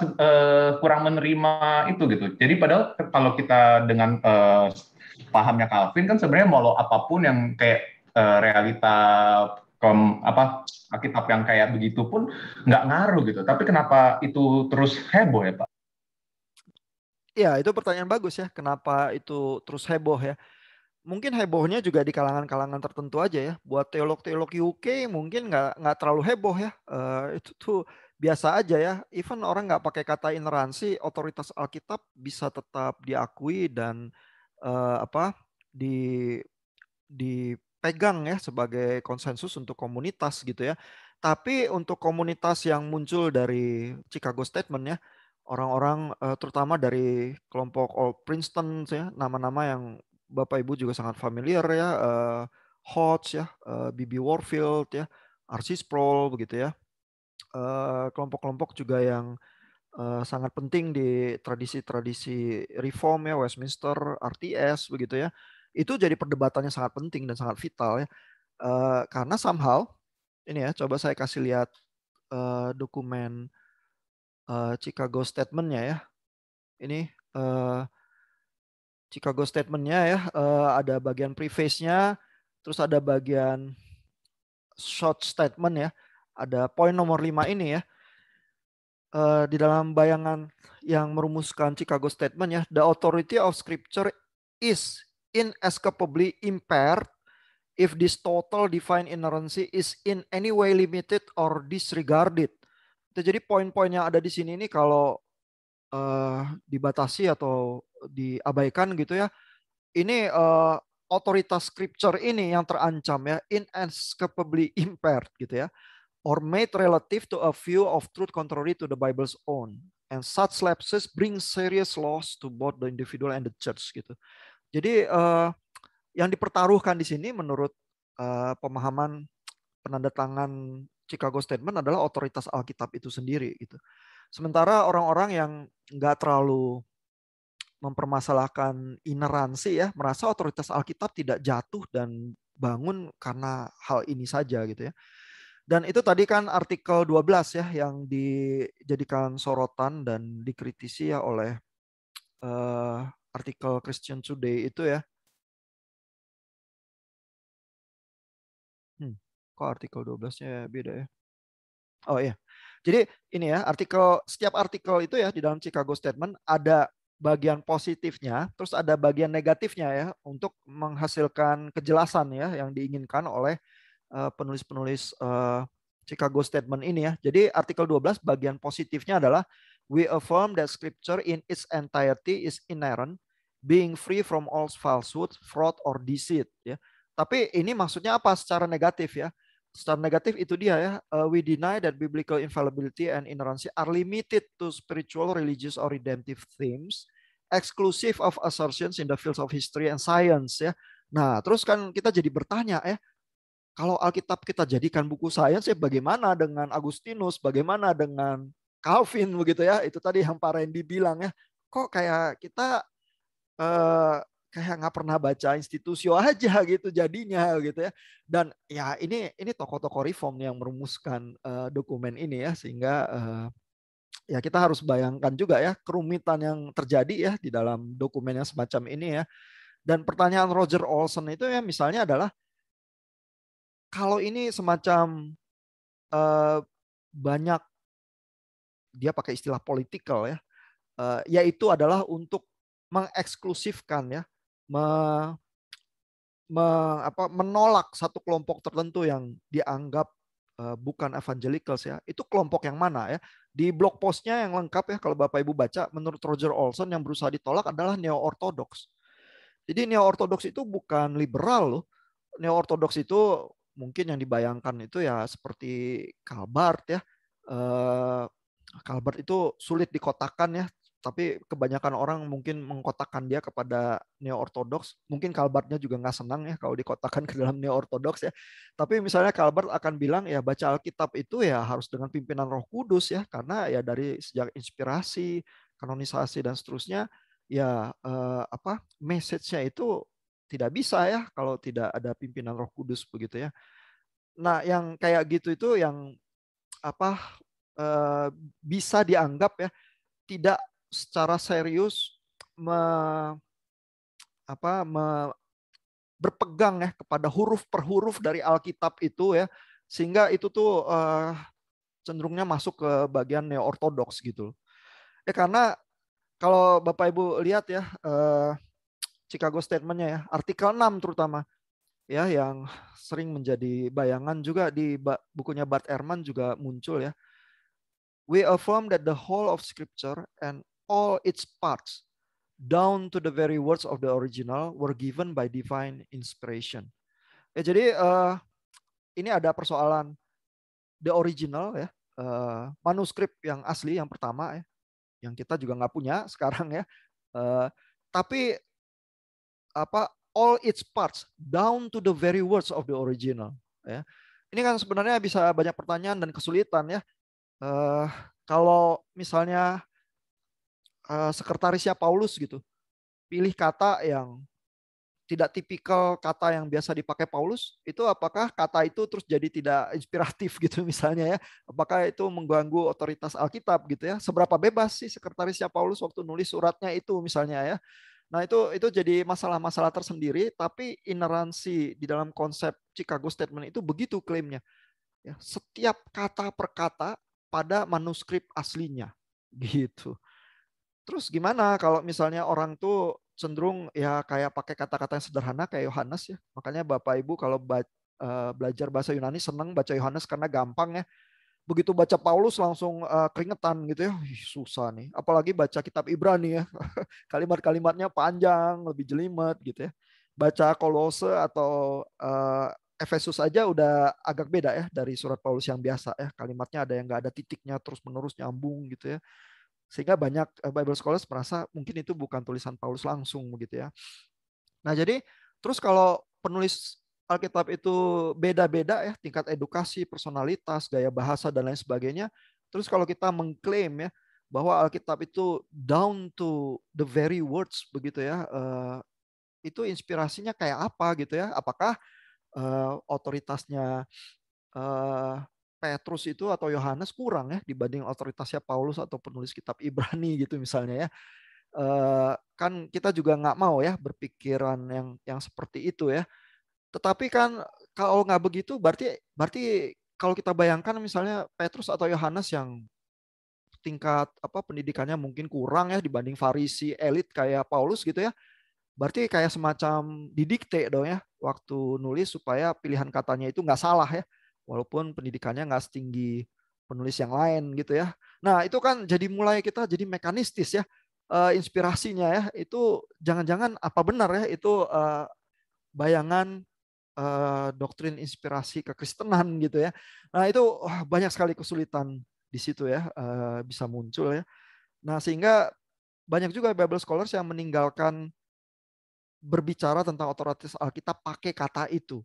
kurang menerima itu gitu. Jadi padahal kalau kita dengan pahamnya Calvin kan sebenarnya mau apapun yang kayak realita Alkitab yang kayak begitu pun nggak ngaruh gitu. Tapi kenapa itu terus heboh ya Pak? Ya, itu pertanyaan bagus ya. Kenapa itu terus heboh ya? Mungkin hebohnya juga di kalangan-kalangan tertentu aja ya. Buat teolog-teolog UK mungkin nggak terlalu heboh ya. Itu tuh biasa aja ya. Even orang nggak pakai kata ineransi, otoritas Alkitab bisa tetap diakui dan apa di dipegang ya sebagai konsensus untuk komunitas gitu ya. Tapi untuk komunitas yang muncul dari Chicago Statement ya, orang-orang terutama dari kelompok Old Princeton ya, nama-nama yang Bapak Ibu juga sangat familiar ya, Hodge ya, B.B. Warfield ya, R.C. Sproul begitu ya. Kelompok-kelompok juga yang sangat penting di tradisi-tradisi reform ya, Westminster, RTS begitu ya. Itu jadi perdebatannya sangat penting dan sangat vital ya. Karena somehow ini ya, coba saya kasih lihat dokumen Chicago Statement-nya ya. Ini Chicago Statement-nya ya, ada bagian preface-nya, terus ada bagian short statement ya. Ada poin nomor 5 ini ya. Di dalam bayangan yang merumuskan Chicago Statement ya, the authority of Scripture is inescapably impaired if this total divine inerrancy is in any way limited or disregarded. Jadi poin-poin yang ada di sini ini kalau dibatasi atau diabaikan gitu ya, ini otoritas Scripture ini yang terancam ya, inescapably impaired gitu ya, or made relative to a view of truth contrary to the Bible's own. And such lapses bring serious loss to both the individual and the church gitu. Jadi yang dipertaruhkan di sini menurut pemahaman penandatangan Chicago Statement adalah otoritas Alkitab itu sendiri gitu. Sementara orang-orang yang nggak terlalu mempermasalahkan ineransi ya, merasa otoritas Alkitab tidak jatuh dan bangun karena hal ini saja gitu ya. Dan itu tadi kan artikel 12 ya yang dijadikan sorotan dan dikritisi ya oleh artikel Christian Today itu ya. Kok artikel 12-nya beda ya? Oh iya. Jadi ini ya, setiap artikel itu ya di dalam Chicago Statement ada bagian positifnya, terus ada bagian negatifnya ya untuk menghasilkan kejelasan ya yang diinginkan oleh penulis-penulis Chicago Statement ini ya. Jadi artikel 12 bagian positifnya adalah we affirm that scripture in its entirety is inerrant, being free from all falsehood, fraud or deceit ya. Tapi ini maksudnya apa secara negatif ya? Secara negatif itu dia ya, we deny that biblical infallibility and inerrancy are limited to spiritual, religious, or redemptive themes, exclusive of assertions in the fields of history and science ya. Nah, terus kan kita jadi bertanya ya, kalau Alkitab kita jadikan buku sains ya bagaimana dengan Agustinus, bagaimana dengan Calvin begitu ya? Itu tadi yang Pak Randy bilang ya, kok kayak kita kayak nggak pernah baca institusio aja gitu jadinya gitu ya. Dan ya ini tokoh-tokoh reform yang merumuskan dokumen ini ya, sehingga ya kita harus bayangkan juga ya kerumitan yang terjadi ya di dalam dokumen yang semacam ini ya. Dan pertanyaan Roger Olson itu ya misalnya adalah kalau ini semacam banyak, dia pakai istilah political ya, yaitu adalah untuk mengeksklusifkan ya, menolak satu kelompok tertentu yang dianggap bukan evangelicals ya. Itu kelompok yang mana ya? Di blog postnya yang lengkap ya kalau Bapak Ibu baca, menurut Roger Olson yang berusaha ditolak adalah neo-orthodox. Jadi neo-orthodox itu bukan liberal loh. Neo-orthodox itu mungkin yang dibayangkan itu ya seperti Calvert ya. Calvert itu sulit dikotakan ya, tapi kebanyakan orang mungkin mengkotakkan dia kepada neo-ortodoks. Mungkin Calvert-nya juga nggak senang ya kalau dikotakkan ke dalam neo-ortodoks ya. Tapi misalnya Calvert akan bilang ya baca Alkitab itu ya harus dengan pimpinan Roh Kudus ya, karena ya dari sejak inspirasi, kanonisasi dan seterusnya ya message-nya itu tidak bisa ya kalau tidak ada pimpinan Roh Kudus begitu ya. Nah, yang kayak gitu itu yang bisa dianggap ya tidak secara serius berpegang ya kepada huruf per huruf dari Alkitab itu ya, sehingga itu tuh cenderungnya masuk ke bagian neo-ortodoks gitu. Ya karena kalau Bapak Ibu lihat ya Chicago Statement-nya ya, artikel 6 terutama ya yang sering menjadi bayangan juga di bukunya Bart Ehrman juga muncul ya. We affirm that the whole of Scripture and all its parts, down to the very words of the original, were given by divine inspiration. Ya, jadi ini ada persoalan the original ya, manuskrip yang asli yang pertama ya. yang kita juga nggak punya sekarang ya. Tapi all its parts down to the very words of the original. Ya. Ini kan sebenarnya bisa banyak pertanyaan dan kesulitan ya. Kalau misalnya sekretarisnya Paulus gitu, pilih kata yang tidak tipikal kata yang biasa dipakai Paulus, itu apakah kata itu terus jadi tidak inspiratif gitu misalnya ya? Apakah itu mengganggu otoritas Alkitab gitu ya? Seberapa bebas sih sekretarisnya Paulus waktu nulis suratnya itu misalnya ya? Nah itu jadi masalah-masalah tersendiri, tapi ineransi di dalam konsep Chicago Statement itu begitu klaimnya. Ya, setiap kata per kata pada manuskrip aslinya gitu. Terus gimana kalau misalnya orang tuh cenderung ya kayak pakai kata-kata yang sederhana kayak Yohanes ya. Makanya Bapak Ibu kalau belajar bahasa Yunani senang baca Yohanes karena gampang ya. Begitu baca Paulus langsung keringetan gitu ya. Susah nih. Apalagi baca kitab Ibrani ya. Kalimat-kalimatnya panjang, lebih jelimet gitu ya. Baca Kolose atau Efesus aja udah agak beda ya dari surat Paulus yang biasa ya. Kalimatnya ada yang nggak ada titiknya terus menerus nyambung gitu ya. Sehingga banyak Bible scholars merasa mungkin itu bukan tulisan Paulus langsung begitu ya. Nah jadi terus kalau penulis Alkitab itu beda-beda ya tingkat edukasi, personalitas, gaya bahasa dan lain sebagainya. Terus kalau kita mengklaim ya bahwa Alkitab itu down to the very words begitu ya, itu inspirasinya kayak apa gitu ya? Apakah otoritasnya Petrus itu atau Yohanes kurang ya dibanding otoritasnya Paulus atau penulis kitab Ibrani gitu misalnya ya. Kan kita juga nggak mau ya berpikiran yang seperti itu ya. Tetapi kan kalau nggak begitu berarti kalau kita bayangkan misalnya Petrus atau Yohanes yang tingkat pendidikannya mungkin kurang ya dibanding Farisi elit kayak Paulus gitu ya. Berarti kayak semacam didikte dong ya waktu nulis supaya pilihan katanya itu nggak salah ya. Walaupun pendidikannya nggak setinggi penulis yang lain gitu ya. Nah itu kan jadi mulai kita jadi mekanistis ya. Inspirasinya ya itu jangan-jangan apa benar ya itu bayangan doktrin inspirasi kekristenan gitu ya. Nah itu banyak sekali kesulitan di situ ya bisa muncul ya. Nah sehingga banyak juga Bible scholars yang meninggalkan berbicara tentang otoritas Alkitab pakai kata itu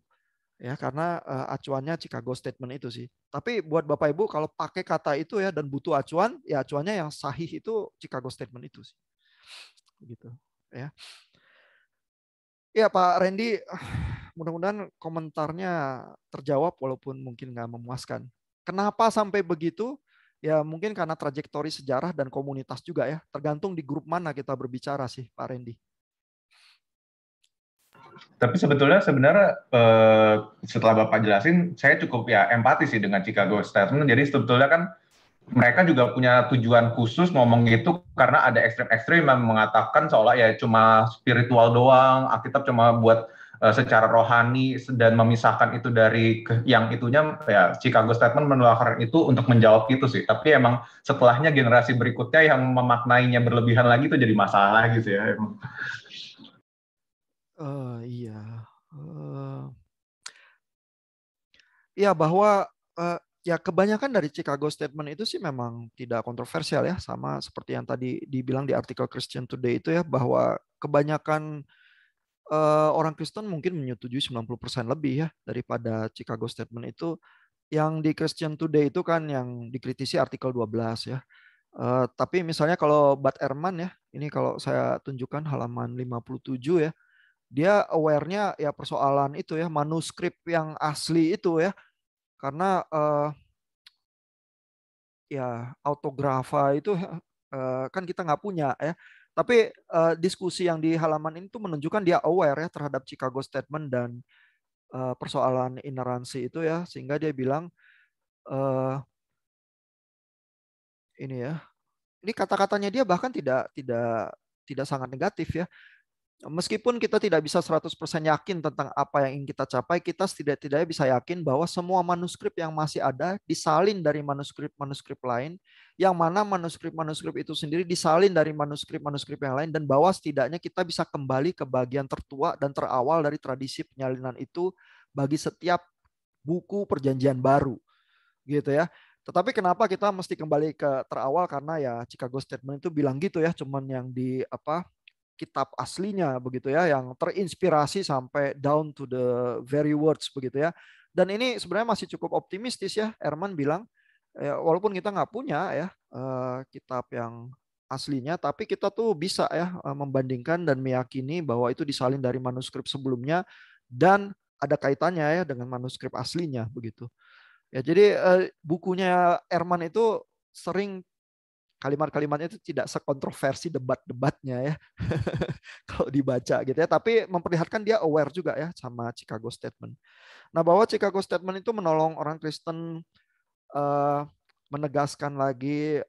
ya karena acuannya Chicago Statement itu sih. Tapi buat Bapak Ibu kalau pakai kata itu ya dan butuh acuan, ya acuannya yang sahih itu Chicago Statement itu sih. Gitu ya. Ya Pak Randy, mudah-mudahan komentarnya terjawab walaupun mungkin nggak memuaskan. Kenapa sampai begitu? Ya mungkin karena trajektori sejarah dan komunitas juga ya. Tergantung di grup mana kita berbicara sih Pak Randy. Tapi sebenarnya setelah Bapak jelasin, saya cukup ya empati sih dengan Chicago Statement. Jadi sebetulnya kan mereka juga punya tujuan khusus ngomong gitu karena ada ekstrem-ekstrem yang mengatakan seolah ya cuma spiritual doang, Alkitab cuma buat secara rohani dan memisahkan itu dari yang itunya ya Chicago Statement mengeluarkan itu untuk menjawab itu sih. Tapi emang setelahnya generasi berikutnya yang memaknainya berlebihan lagi itu jadi masalah gitu ya. Emang. Iya. Ya bahwa ya kebanyakan dari Chicago Statement itu sih memang tidak kontroversial ya, sama seperti yang tadi dibilang di artikel Christian Today itu ya, bahwa kebanyakan orang Kristen mungkin menyetujui 90% lebih ya daripada Chicago Statement itu. Yang di Christian Today itu kan yang dikritisi artikel 12 ya. Tapi misalnya kalau Bud Ehrman ya, ini kalau saya tunjukkan halaman 57 ya, dia aware-nya ya persoalan itu ya, manuskrip yang asli itu ya. Karena ya autografa itu kan kita nggak punya ya. Tapi diskusi yang di halaman ini tuh menunjukkan dia aware ya terhadap Chicago Statement dan persoalan ineransi itu ya, sehingga dia bilang ini ya, ini kata-katanya dia bahkan tidak sangat negatif ya. Meskipun kita tidak bisa 100% yakin tentang apa yang ingin kita capai, kita setidaknya bisa yakin bahwa semua manuskrip yang masih ada disalin dari manuskrip-manuskrip lain, yang mana manuskrip-manuskrip itu sendiri disalin dari manuskrip-manuskrip yang lain, dan bahwa setidaknya kita bisa kembali ke bagian tertua dan terawal dari tradisi penyalinan itu bagi setiap buku perjanjian baru gitu ya. Tetapi kenapa kita mesti kembali ke terawal, karena ya Chicago Statement itu bilang gitu ya, cuman yang di kitab aslinya begitu ya, yang terinspirasi sampai down to the very words begitu ya. Dan ini sebenarnya masih cukup optimistis ya, Ehrman bilang ya, walaupun kita nggak punya ya kitab yang aslinya, tapi kita tuh bisa ya membandingkan dan meyakini bahwa itu disalin dari manuskrip sebelumnya dan ada kaitannya ya dengan manuskrip aslinya begitu. Ya, jadi bukunya Ehrman itu sering kalimat-kalimatnya itu tidak sekontroversi debat-debatnya ya kalau dibaca gitu ya, tapi memperlihatkan dia aware juga ya sama Chicago Statement. Nah, bahwa Chicago Statement itu menolong orang Kristen uh, menegaskan lagi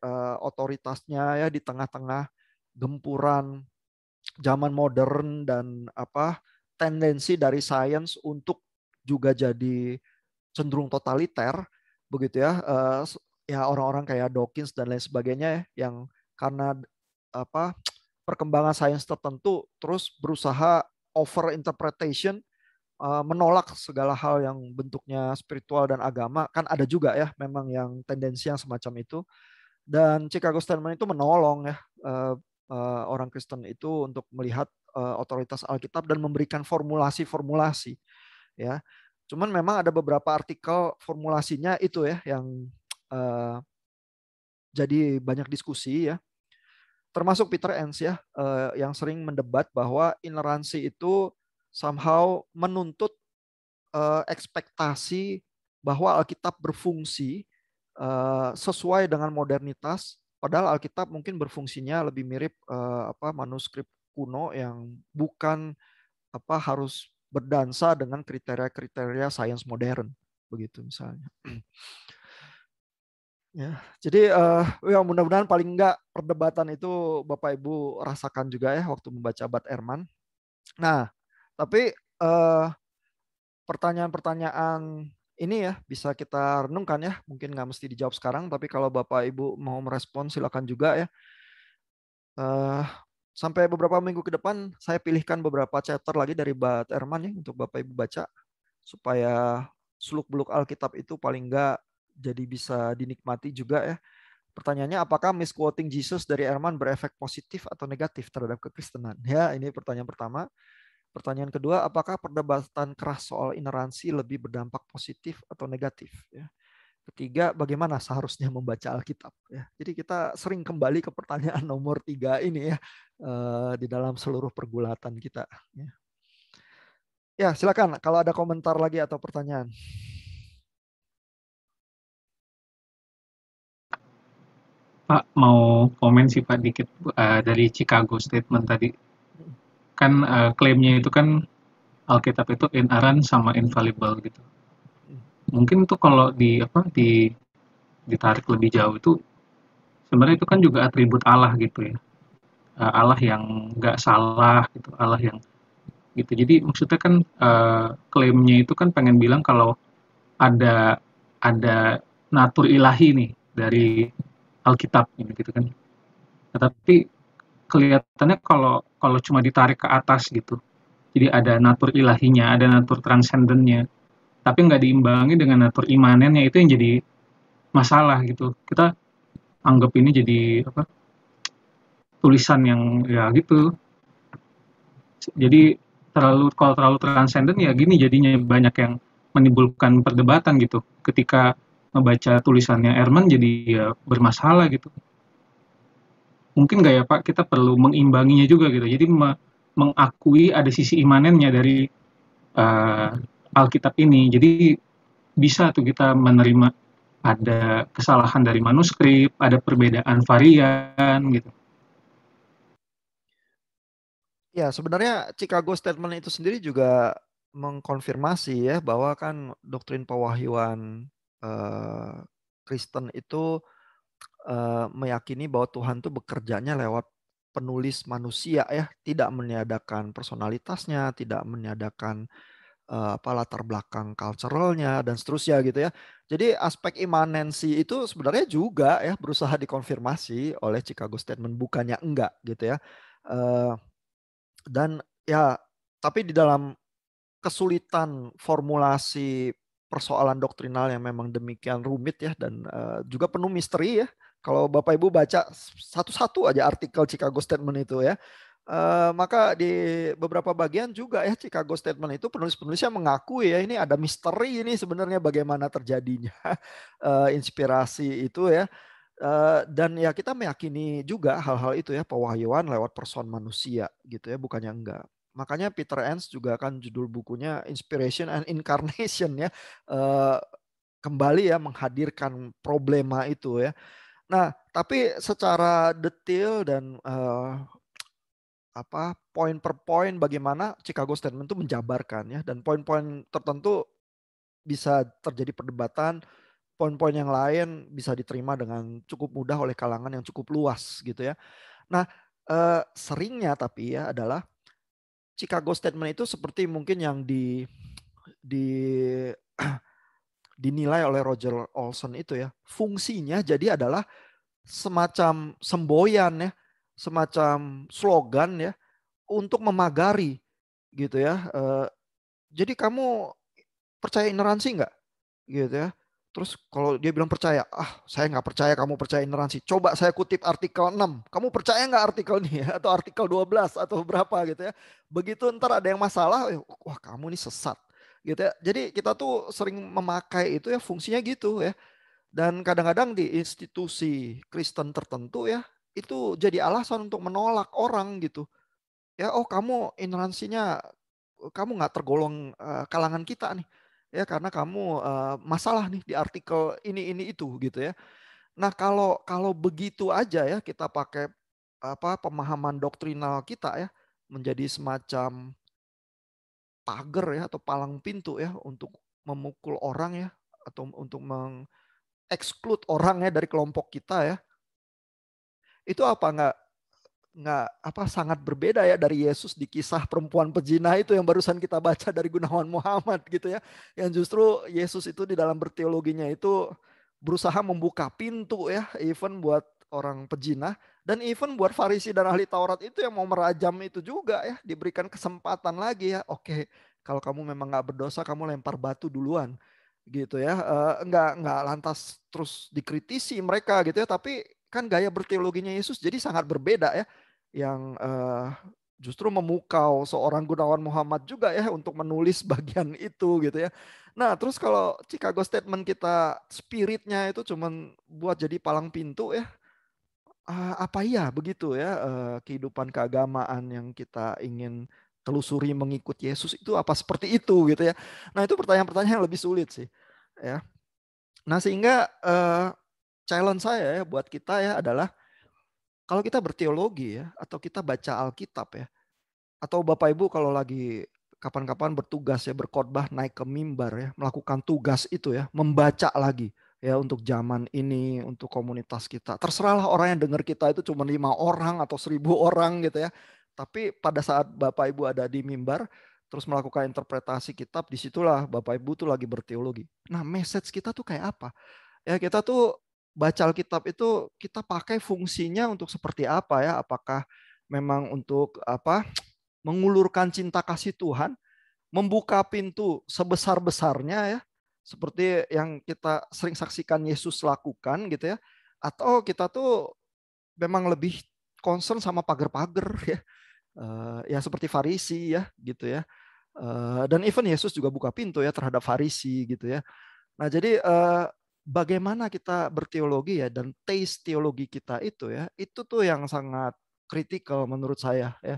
otoritasnya ya di tengah-tengah gempuran zaman modern dan tendensi dari sains untuk juga jadi cenderung totaliter begitu ya. Ya orang-orang kayak Dawkins dan lain sebagainya ya, yang karena perkembangan sains tertentu terus berusaha over interpretation, menolak segala hal yang bentuknya spiritual dan agama. Kan ada juga ya memang yang tendensi yang semacam itu. Dan Chicago Statement itu menolong ya orang Kristen itu untuk melihat otoritas Alkitab dan memberikan formulasi-formulasi ya. Cuman memang ada beberapa artikel formulasinya itu ya yang jadi banyak diskusi ya. Termasuk Peter Enns ya yang sering mendebat bahwa ineransi itu somehow menuntut ekspektasi bahwa Alkitab berfungsi sesuai dengan modernitas, padahal Alkitab mungkin berfungsinya lebih mirip manuskrip kuno yang bukan harus berdansa dengan kriteria-kriteria sains modern begitu misalnya. Ya, jadi ya mudah-mudahan paling enggak perdebatan itu Bapak Ibu rasakan juga ya waktu membaca Bad Ehrman. Nah, tapi pertanyaan-pertanyaan ini ya bisa kita renungkan ya, mungkin nggak mesti dijawab sekarang, tapi kalau Bapak Ibu mau merespon silakan juga ya. Sampai beberapa minggu ke depan saya pilihkan beberapa chapter lagi dari Bad Ehrman ya untuk Bapak Ibu baca supaya seluk-beluk Alkitab itu paling enggak jadi bisa dinikmati juga ya. Pertanyaannya, apakah misquoting Jesus dari Ehrman berefek positif atau negatif terhadap kekristenan? Ya, ini pertanyaan pertama. Pertanyaan kedua, apakah perdebatan keras soal ineransi lebih berdampak positif atau negatif? Ya. Ketiga, bagaimana seharusnya membaca Alkitab? Ya. Jadi kita sering kembali ke pertanyaan nomor 3 ini ya di dalam seluruh pergulatan kita. Ya. Ya, silakan kalau ada komentar lagi atau pertanyaan. Pak, mau komen sih Pak dikit dari Chicago Statement tadi. Kan klaimnya itu kan Alkitab itu inerrant sama infallible gitu. Mungkin tuh kalau ditarik lebih jauh itu sebenarnya itu kan juga atribut Allah gitu ya. Allah yang nggak salah gitu, Allah yang gitu. Jadi maksudnya kan klaimnya itu kan pengen bilang kalau ada natur ilahi nih dari Alkitab gitu kan. Tetapi kelihatannya kalau kalau cuma ditarik ke atas gitu. Jadi ada natur ilahinya, ada natur transcendennya, tapi nggak diimbangi dengan natur imanennya, itu yang jadi masalah gitu. Kita anggap ini jadi tulisan yang ya gitu. Jadi kalau terlalu transenden ya gini jadinya banyak yang menimbulkan perdebatan gitu. Ketika membaca tulisannya Ehrman jadi ya bermasalah gitu. Mungkin nggak ya Pak, kita perlu mengimbanginya juga gitu. Jadi mengakui ada sisi imanennya dari Alkitab ini. Jadi bisa tuh kita menerima ada kesalahan dari manuskrip, ada perbedaan varian gitu. Ya, sebenarnya Chicago Statement itu sendiri juga mengkonfirmasi ya bahwa kan doktrin pewahyuan Kristen itu meyakini bahwa Tuhan itu bekerjanya lewat penulis manusia ya, tidak meniadakan personalitasnya, tidak meniadakan latar belakang culturalnya dan seterusnya gitu ya. Jadi aspek imanensi itu sebenarnya juga ya berusaha dikonfirmasi oleh Chicago Statement, bukannya enggak gitu ya. Dan ya tapi di dalam kesulitan formulasi persoalan doktrinal yang memang demikian rumit ya, dan juga penuh misteri ya. Kalau Bapak Ibu baca satu-satu aja artikel Chicago Statement itu ya, maka di beberapa bagian juga ya Chicago Statement itu penulis-penulisnya mengakui ya ini ada misteri ini sebenarnya bagaimana terjadinya inspirasi itu ya. Dan ya kita meyakini juga hal-hal itu ya, pewahyuan lewat person manusia gitu ya, bukannya enggak. Makanya Peter Enns juga kan judul bukunya Inspiration and Incarnation ya, kembali ya menghadirkan problema itu ya. Nah, tapi secara detail dan poin per poin bagaimana Chicago Statement itu menjabarkan ya, dan poin-poin tertentu bisa terjadi perdebatan, poin-poin yang lain bisa diterima dengan cukup mudah oleh kalangan yang cukup luas gitu ya. Nah, seringnya tapi ya adalah Chicago Statement itu seperti mungkin yang dinilai oleh Roger Olson itu ya. Fungsinya jadi adalah semacam semboyan ya, semacam slogan ya untuk memagari gitu ya. Jadi kamu percaya ineransi nggak? Gitu ya. Terus kalau dia bilang percaya, saya nggak percaya kamu percaya ineransi. Coba saya kutip artikel 6. Kamu percaya nggak artikel ini ya? Atau artikel 12 atau berapa gitu ya. Begitu ntar ada yang masalah, wah kamu ini sesat. Gitu ya. Jadi kita tuh sering memakai itu ya, fungsinya gitu ya. Dan kadang-kadang di institusi Kristen tertentu ya, itu jadi alasan untuk menolak orang gitu. Ya, kamu ineransinya, kamu nggak tergolong kalangan kita nih. Ya karena kamu masalah nih di artikel ini itu gitu ya. Nah, kalau begitu aja ya kita pakai pemahaman doktrinal kita ya menjadi semacam pagar ya atau palang pintu ya untuk memukul orang ya atau untuk mengeksklud orang ya dari kelompok kita ya. Itu nggak sangat berbeda ya dari Yesus di kisah perempuan pezina itu yang barusan kita baca dari Gunawan Muhammad gitu ya, yang justru Yesus itu di dalam berteologinya itu berusaha membuka pintu ya, even buat orang pezina dan even buat Farisi dan ahli Taurat itu yang mau merajam itu juga ya, diberikan kesempatan lagi ya. Oke, kalau kamu memang nggak berdosa kamu lempar batu duluan gitu ya. Nggak lantas terus dikritisi mereka gitu ya, tapi kan gaya berteologinya Yesus jadi sangat berbeda ya, yang justru memukau seorang Gunawan Muhammad juga ya untuk menulis bagian itu gitu ya. Nah terus kalau Chicago Statement kita spiritnya itu cuman buat jadi palang pintu ya, apa iya begitu ya kehidupan keagamaan yang kita ingin telusuri mengikut Yesus itu apa seperti itu gitu ya. Nah itu pertanyaan-pertanyaan yang lebih sulit sih ya. Nah sehingga challenge saya ya buat kita ya adalah kalau kita berteologi ya, atau kita baca Alkitab ya, atau Bapak Ibu kalau lagi kapan-kapan bertugas ya, berkhotbah naik ke mimbar ya, melakukan tugas itu ya, membaca lagi ya untuk zaman ini, untuk komunitas kita. Terserahlah orang yang dengar kita itu cuma 5 orang atau 1.000 orang gitu ya. Tapi pada saat Bapak Ibu ada di mimbar, terus melakukan interpretasi kitab, disitulah Bapak Ibu tuh lagi berteologi. Nah message kita tuh kayak apa? Ya kita tuh baca Alkitab itu kita pakai fungsinya untuk seperti apa ya? Apakah memang untuk mengulurkan cinta kasih Tuhan, membuka pintu sebesar-besarnya ya, seperti yang kita sering saksikan Yesus lakukan gitu ya, atau kita tuh memang lebih concern sama pagar-pagar ya, ya seperti Farisi ya gitu ya, dan even Yesus juga buka pintu ya terhadap Farisi gitu ya. Nah jadi bagaimana kita berteologi ya, dan taste teologi kita itu ya, itu tuh yang sangat kritikal menurut saya ya.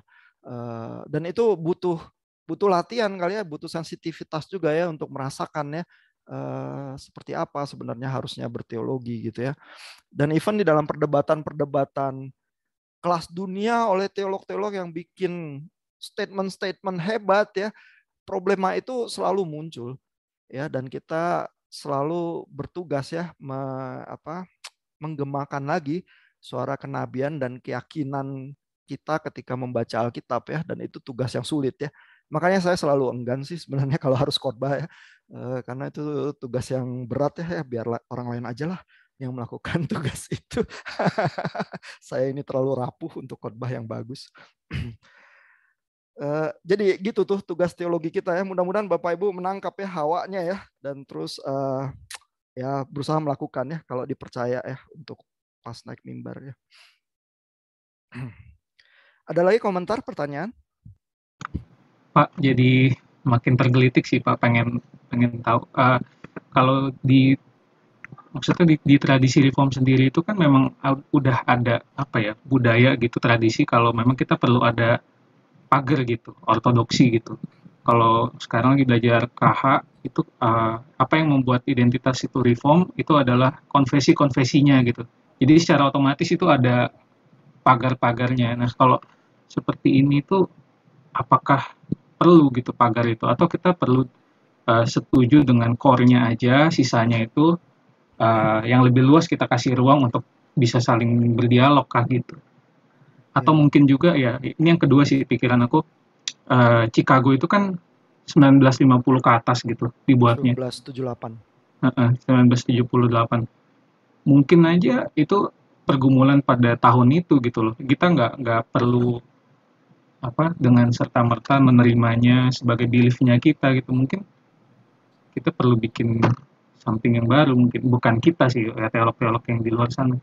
Dan itu butuh latihan kali ya, butuh sensitivitas juga ya untuk merasakan ya seperti apa sebenarnya harusnya berteologi gitu ya. Dan even di dalam perdebatan-perdebatan kelas dunia oleh teolog-teolog yang bikin statement-statement hebat ya, problema itu selalu muncul ya, dan kita selalu bertugas ya menggemakan lagi suara kenabian dan keyakinan kita ketika membaca Alkitab ya, dan itu tugas yang sulit ya. Makanya saya selalu enggan sih sebenarnya kalau harus khotbah ya, karena itu tugas yang berat ya, biar orang lain aja lah yang melakukan tugas itu. Saya ini terlalu rapuh untuk khotbah yang bagus. Jadi gitu tuh tugas teologi kita ya. Mudah-mudahan Bapak Ibu menangkap ya hawanya ya, dan terus ya berusaha melakukan ya kalau dipercaya ya untuk pas naik mimbar ya. Ada lagi komentar, pertanyaan? Pak, jadi makin tergelitik sih Pak, pengen pengen tahu. Kalau maksudnya di tradisi reform sendiri itu kan memang udah ada apa ya, budaya gitu, tradisi kalau memang kita perlu ada pagar gitu, ortodoksi gitu. Kalau sekarang lagi belajar KH itu apa yang membuat identitas itu reform itu adalah konfesi-konfesinya gitu. Jadi secara otomatis itu ada pagar-pagarnya. Nah, kalau seperti ini tuh apakah perlu gitu pagar itu, atau kita perlu setuju dengan core-nya aja, sisanya itu yang lebih luas kita kasih ruang untuk bisa saling berdialog kah gitu. Atau mungkin juga ya, ini yang kedua sih pikiran aku, Chicago itu kan 1950 ke atas gitu dibuatnya. 1978. 1978. Mungkin aja itu pergumulan pada tahun itu gitu loh. Kita nggak perlu apa dengan serta merta menerimanya sebagai beliefnya kita gitu. Mungkin kita perlu bikin something yang baru, mungkin bukan kita sih ya, teolog-teolog yang di luar sana.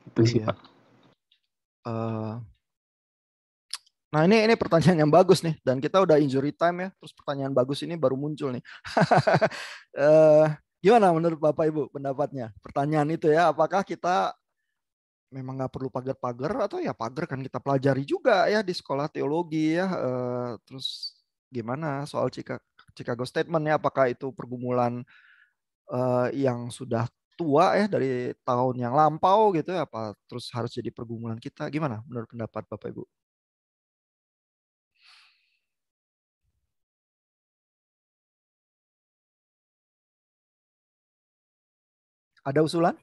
Itu sih Pak. Nah ini pertanyaan yang bagus nih, dan kita udah injury time ya, terus pertanyaan bagus ini baru muncul nih. Gimana menurut Bapak Ibu pendapatnya? Pertanyaan itu ya, apakah kita memang nggak perlu pagar-pagar, atau ya pagar kan kita pelajari juga ya di sekolah teologi ya. Terus gimana soal Chicago Statement ya, apakah itu pergumulan yang sudah tua ya dari tahun yang lampau gitu ya, apa terus harus jadi pergumulan kita? Gimana menurut pendapat Bapak Ibu? Ada usulan?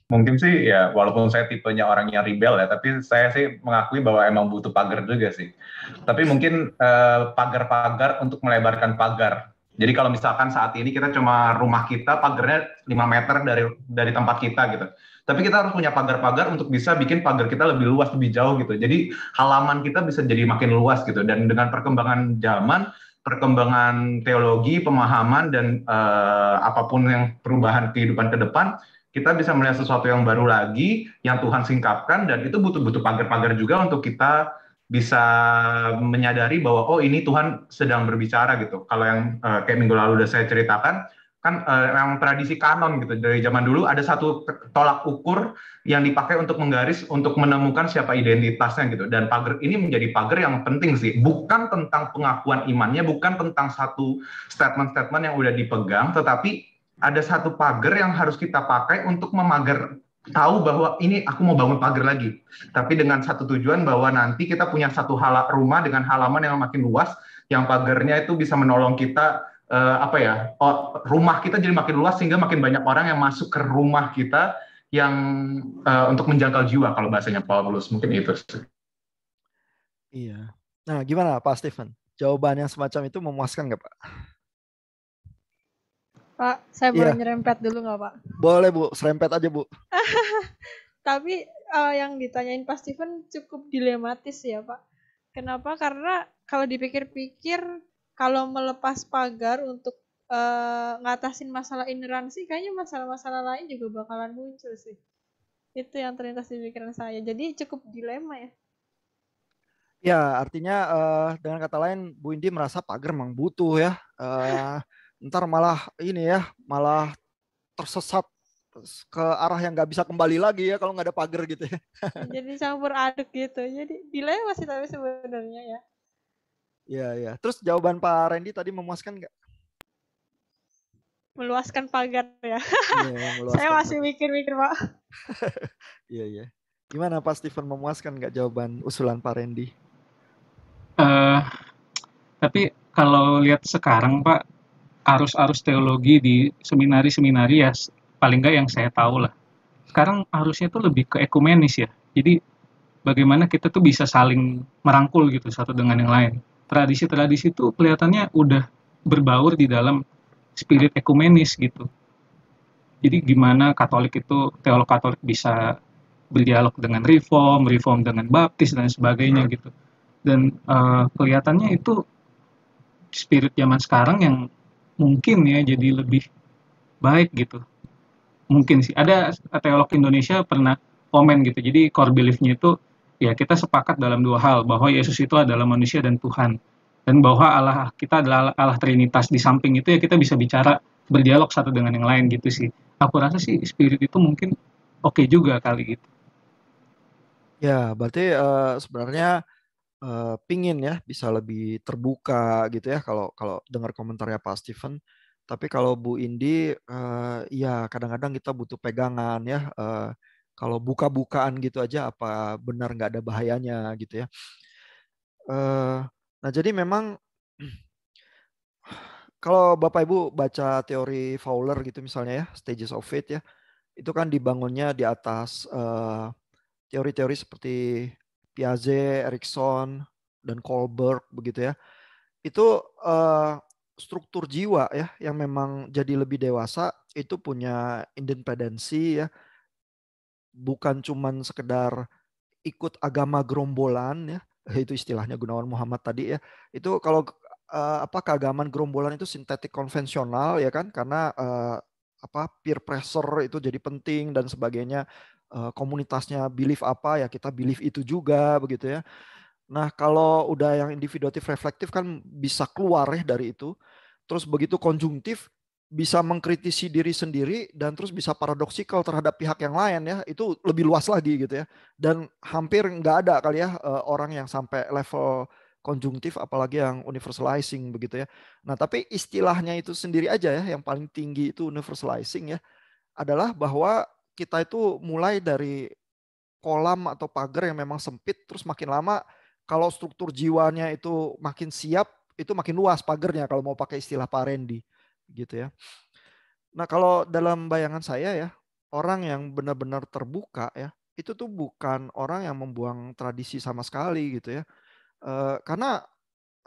Mungkin sih ya, walaupun saya tipenya orangnya rebel ya, tapi saya sih mengakui bahwa emang butuh pagar juga sih. Tapi mungkin pagar-pagar untuk melebarkan pagar. Jadi kalau misalkan saat ini kita cuma rumah kita pagarnya 5 meter dari tempat kita gitu. Tapi kita harus punya pagar-pagar untuk bisa bikin pagar kita lebih luas, lebih jauh gitu. Jadi halaman kita bisa jadi makin luas gitu. Dan dengan perkembangan zaman, perkembangan teologi, pemahaman, dan apapun yang perubahan kehidupan ke depan, kita bisa melihat sesuatu yang baru lagi, yang Tuhan singkapkan, dan itu butuh pagar-pagar juga untuk kita bisa menyadari bahwa oh ini Tuhan sedang berbicara gitu. Kalau yang kayak minggu lalu udah saya ceritakan, kan yang tradisi kanon gitu, dari zaman dulu ada satu tolak ukur yang dipakai untuk menggaris, untuk menemukan siapa identitasnya gitu. Dan pagar ini menjadi pagar yang penting sih, bukan tentang pengakuan imannya, bukan tentang satu statement-statement yang udah dipegang, tetapi ada satu pagar yang harus kita pakai untuk memagar, tahu bahwa ini aku mau bangun pagar lagi. Tapi dengan satu tujuan bahwa nanti kita punya satu rumah dengan halaman yang makin luas, yang pagarnya itu bisa menolong kita rumah kita jadi makin luas sehingga makin banyak orang yang masuk ke rumah kita yang untuk menjangkau jiwa kalau bahasanya Paulus. Mungkin itu. Iya. Nah, gimana Pak Stephen? Jawaban yang semacam itu memuaskan nggak Pak? Pak, saya boleh nyerempet dulu nggak Pak? Boleh Bu, serempet aja Bu. Tapi yang ditanyain Pak Stephen cukup dilematis ya Pak. Kenapa? Karena kalau dipikir-pikir, kalau melepas pagar untuk ngatasin masalah ineransi, kayaknya masalah-masalah lain juga bakalan muncul sih. Itu yang terlintas di pikiran saya. Jadi cukup dilema ya. Ya, artinya dengan kata lain Bu Indi merasa pagar memang butuh ya. Ntar malah ini ya, malah tersesat ke arah yang nggak bisa kembali lagi ya kalau nggak ada pagar gitu ya. Jadi campur aduk gitu. Jadi dilema sih tapi sebenarnya ya. Iya, iya. Terus jawaban Pak Randy tadi memuaskan nggak? Meluaskan pagar ya. Iya, saya masih mikir-mikir Pak. Iya, iya. Gimana Pak Stephen, memuaskan nggak jawaban usulan Pak Randy? Tapi kalau lihat sekarang Pak, arus-arus teologi di seminari-seminari ya paling nggak yang saya tahu lah. Sekarang harusnya tuh lebih ke ekumenis ya. Jadi bagaimana kita tuh bisa saling merangkul gitu satu dengan yang lain. Tradisi-tradisi itu kelihatannya udah berbaur di dalam spirit ekumenis gitu. Jadi gimana Katolik itu, teolog Katolik bisa berdialog dengan reform dengan baptis dan sebagainya gitu. Dan kelihatannya itu spirit zaman sekarang yang mungkin ya jadi lebih baik gitu. Mungkin sih ada teolog Indonesia pernah komen gitu. Jadi core belief-nya itu ya kita sepakat dalam dua hal, bahwa Yesus itu adalah manusia dan Tuhan, dan bahwa Allah kita adalah Allah Trinitas. Di samping itu ya kita bisa bicara berdialog satu dengan yang lain gitu sih. Aku rasa sih spirit itu mungkin oke juga kali gitu. Ya, berarti sebenarnya pingin ya bisa lebih terbuka gitu ya kalau kalau dengar komentarnya Pak Steven. Tapi kalau Bu Indi, ya kadang-kadang kita butuh pegangan ya. Kalau buka-bukaan gitu aja apa benar nggak ada bahayanya gitu ya. Nah jadi memang kalau Bapak Ibu baca teori Fowler gitu misalnya ya, Stages of Faith ya, itu kan dibangunnya di atas teori-teori seperti Piaget, Erikson, dan Kohlberg begitu ya. Itu struktur jiwa ya yang memang jadi lebih dewasa itu punya independensi ya, bukan cuman sekedar ikut agama gerombolan ya, itu istilahnya Gunawan Muhammad tadi ya. Itu kalau keagamaan gerombolan itu sintetik konvensional ya kan, karena peer pressure itu jadi penting dan sebagainya. Komunitasnya belief apa ya kita belief itu juga begitu ya. Nah, kalau udah yang individuatif reflektif kan bisa keluar ya dari itu. Terus begitu konjungtif bisa mengkritisi diri sendiri dan terus bisa paradoksikal terhadap pihak yang lain ya. Itu lebih luas lagi gitu ya. Dan hampir nggak ada kali ya orang yang sampai level konjungtif apalagi yang universalizing begitu ya. Nah, tapi istilahnya itu sendiri aja ya yang paling tinggi itu universalizing ya, adalah bahwa kita itu mulai dari kolam atau pagar yang memang sempit, terus makin lama kalau struktur jiwanya itu makin siap, itu makin luas pagarnya kalau mau pakai istilah Pak Randy gitu ya. Nah kalau dalam bayangan saya ya, orang yang benar-benar terbuka ya, itu tuh bukan orang yang membuang tradisi sama sekali gitu ya. Karena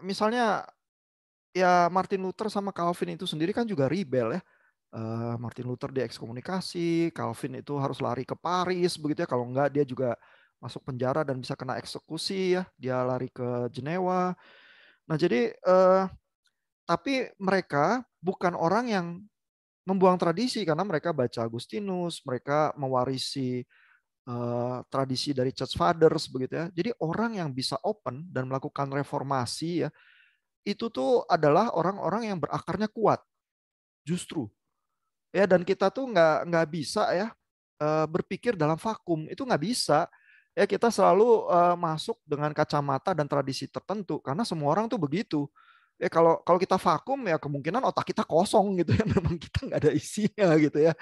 misalnya ya Martin Luther sama Calvin itu sendiri kan juga rebel ya. Martin Luther diekskomunikasi, Calvin itu harus lari ke Paris begitu ya, kalau enggak dia juga masuk penjara dan bisa kena eksekusi ya, dia lari ke Jenewa. Nah jadi tapi mereka bukan orang yang membuang tradisi karena mereka baca Agustinus, mereka mewarisi tradisi dari Church Fathers begitu ya. Jadi orang yang bisa open dan melakukan reformasi ya, itu tuh adalah orang-orang yang berakarnya kuat justru. Ya dan kita tuh nggak bisa ya berpikir dalam vakum, itu nggak bisa ya. Kita selalu masuk dengan kacamata dan tradisi tertentu karena semua orang tuh begitu ya. Kalau kalau kita vakum ya kemungkinan otak kita kosong gitu ya. Memang kita nggak ada isinya gitu ya.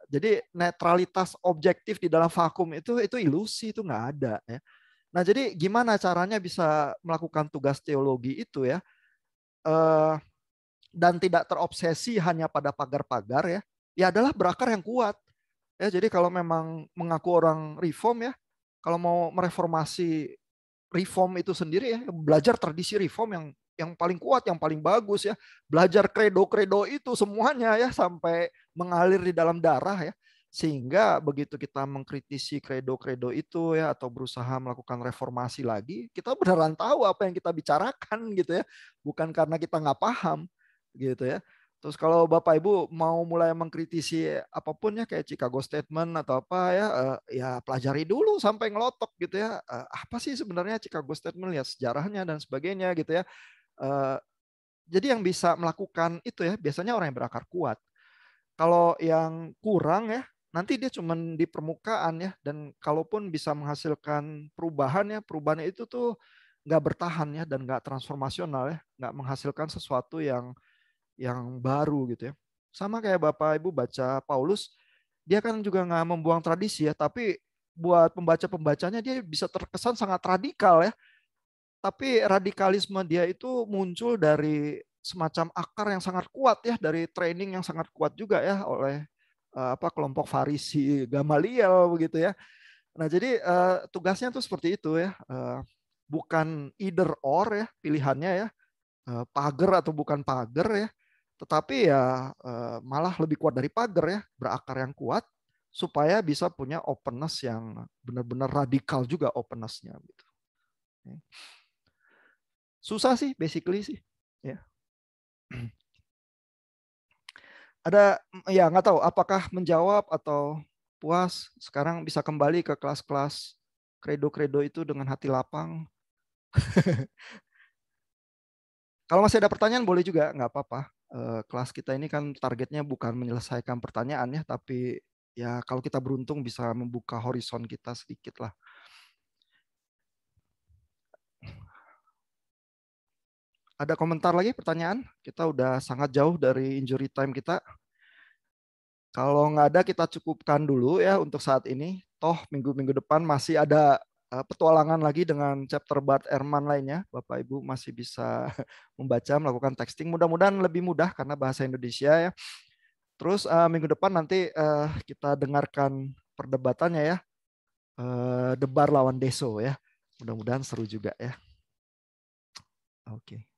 Jadi netralitas objektif di dalam vakum itu ilusi, itu nggak ada ya. Nah jadi gimana caranya bisa melakukan tugas teologi itu ya, dan tidak terobsesi hanya pada pagar-pagar ya, ya adalah berakar yang kuat. Ya, jadi kalau memang mengaku orang reform ya, kalau mau mereformasi reform itu sendiri ya, belajar tradisi reform yang paling kuat, yang paling bagus ya. Belajar kredo-kredo itu semuanya ya sampai mengalir di dalam darah ya. Sehingga begitu kita mengkritisi kredo-kredo itu ya atau berusaha melakukan reformasi lagi, kita beneran tahu apa yang kita bicarakan gitu ya. Bukan karena kita nggak paham gitu ya. Terus kalau Bapak Ibu mau mulai mengkritisi apapun ya kayak Chicago Statement atau apa ya, ya pelajari dulu sampai ngelotok gitu ya. Apa sih sebenarnya Chicago Statement, lihat sejarahnya dan sebagainya gitu ya. Jadi yang bisa melakukan itu ya biasanya orang yang berakar kuat. Kalau yang kurang ya nanti dia cuma di permukaan ya, dan kalaupun bisa menghasilkan perubahan ya, perubahan itu tuh nggak bertahan ya dan nggak transformasional ya, nggak menghasilkan sesuatu yang baru gitu ya. Sama kayak Bapak Ibu baca Paulus, dia kan juga nggak membuang tradisi ya, tapi buat pembaca-pembacanya dia bisa terkesan sangat radikal ya. Tapi radikalisme dia itu muncul dari semacam akar yang sangat kuat ya, dari training yang sangat kuat juga ya oleh kelompok Farisi Gamaliel begitu ya. Nah jadi tugasnya tuh seperti itu ya, bukan either or ya pilihannya ya, pagar atau bukan pagar ya, tetapi ya malah lebih kuat dari pagar ya, berakar yang kuat supaya bisa punya openness yang benar-benar radikal juga openness-nya gitu. Susah sih basically sih ya. Ada ya nggak tahu apakah menjawab atau puas. Sekarang bisa kembali ke kelas-kelas kredo-kredo itu dengan hati lapang. Kalau masih ada pertanyaan boleh juga, nggak apa-apa. Kelas kita ini kan targetnya bukan menyelesaikan pertanyaan ya, tapi ya kalau kita beruntung bisa membuka horizon kita sedikit lah. Ada komentar lagi, pertanyaan? Kita udah sangat jauh dari injury time kita. Kalau nggak ada kita cukupkan dulu ya untuk saat ini. Toh minggu-minggu depan masih ada petualangan lagi dengan chapter Bart Ehrman lainnya. Bapak Ibu masih bisa membaca, melakukan texting. Mudah-mudahan lebih mudah karena bahasa Indonesia ya. Terus minggu depan nanti kita dengarkan perdebatannya ya. Debar lawan Deso ya. Mudah-mudahan seru juga ya. Oke.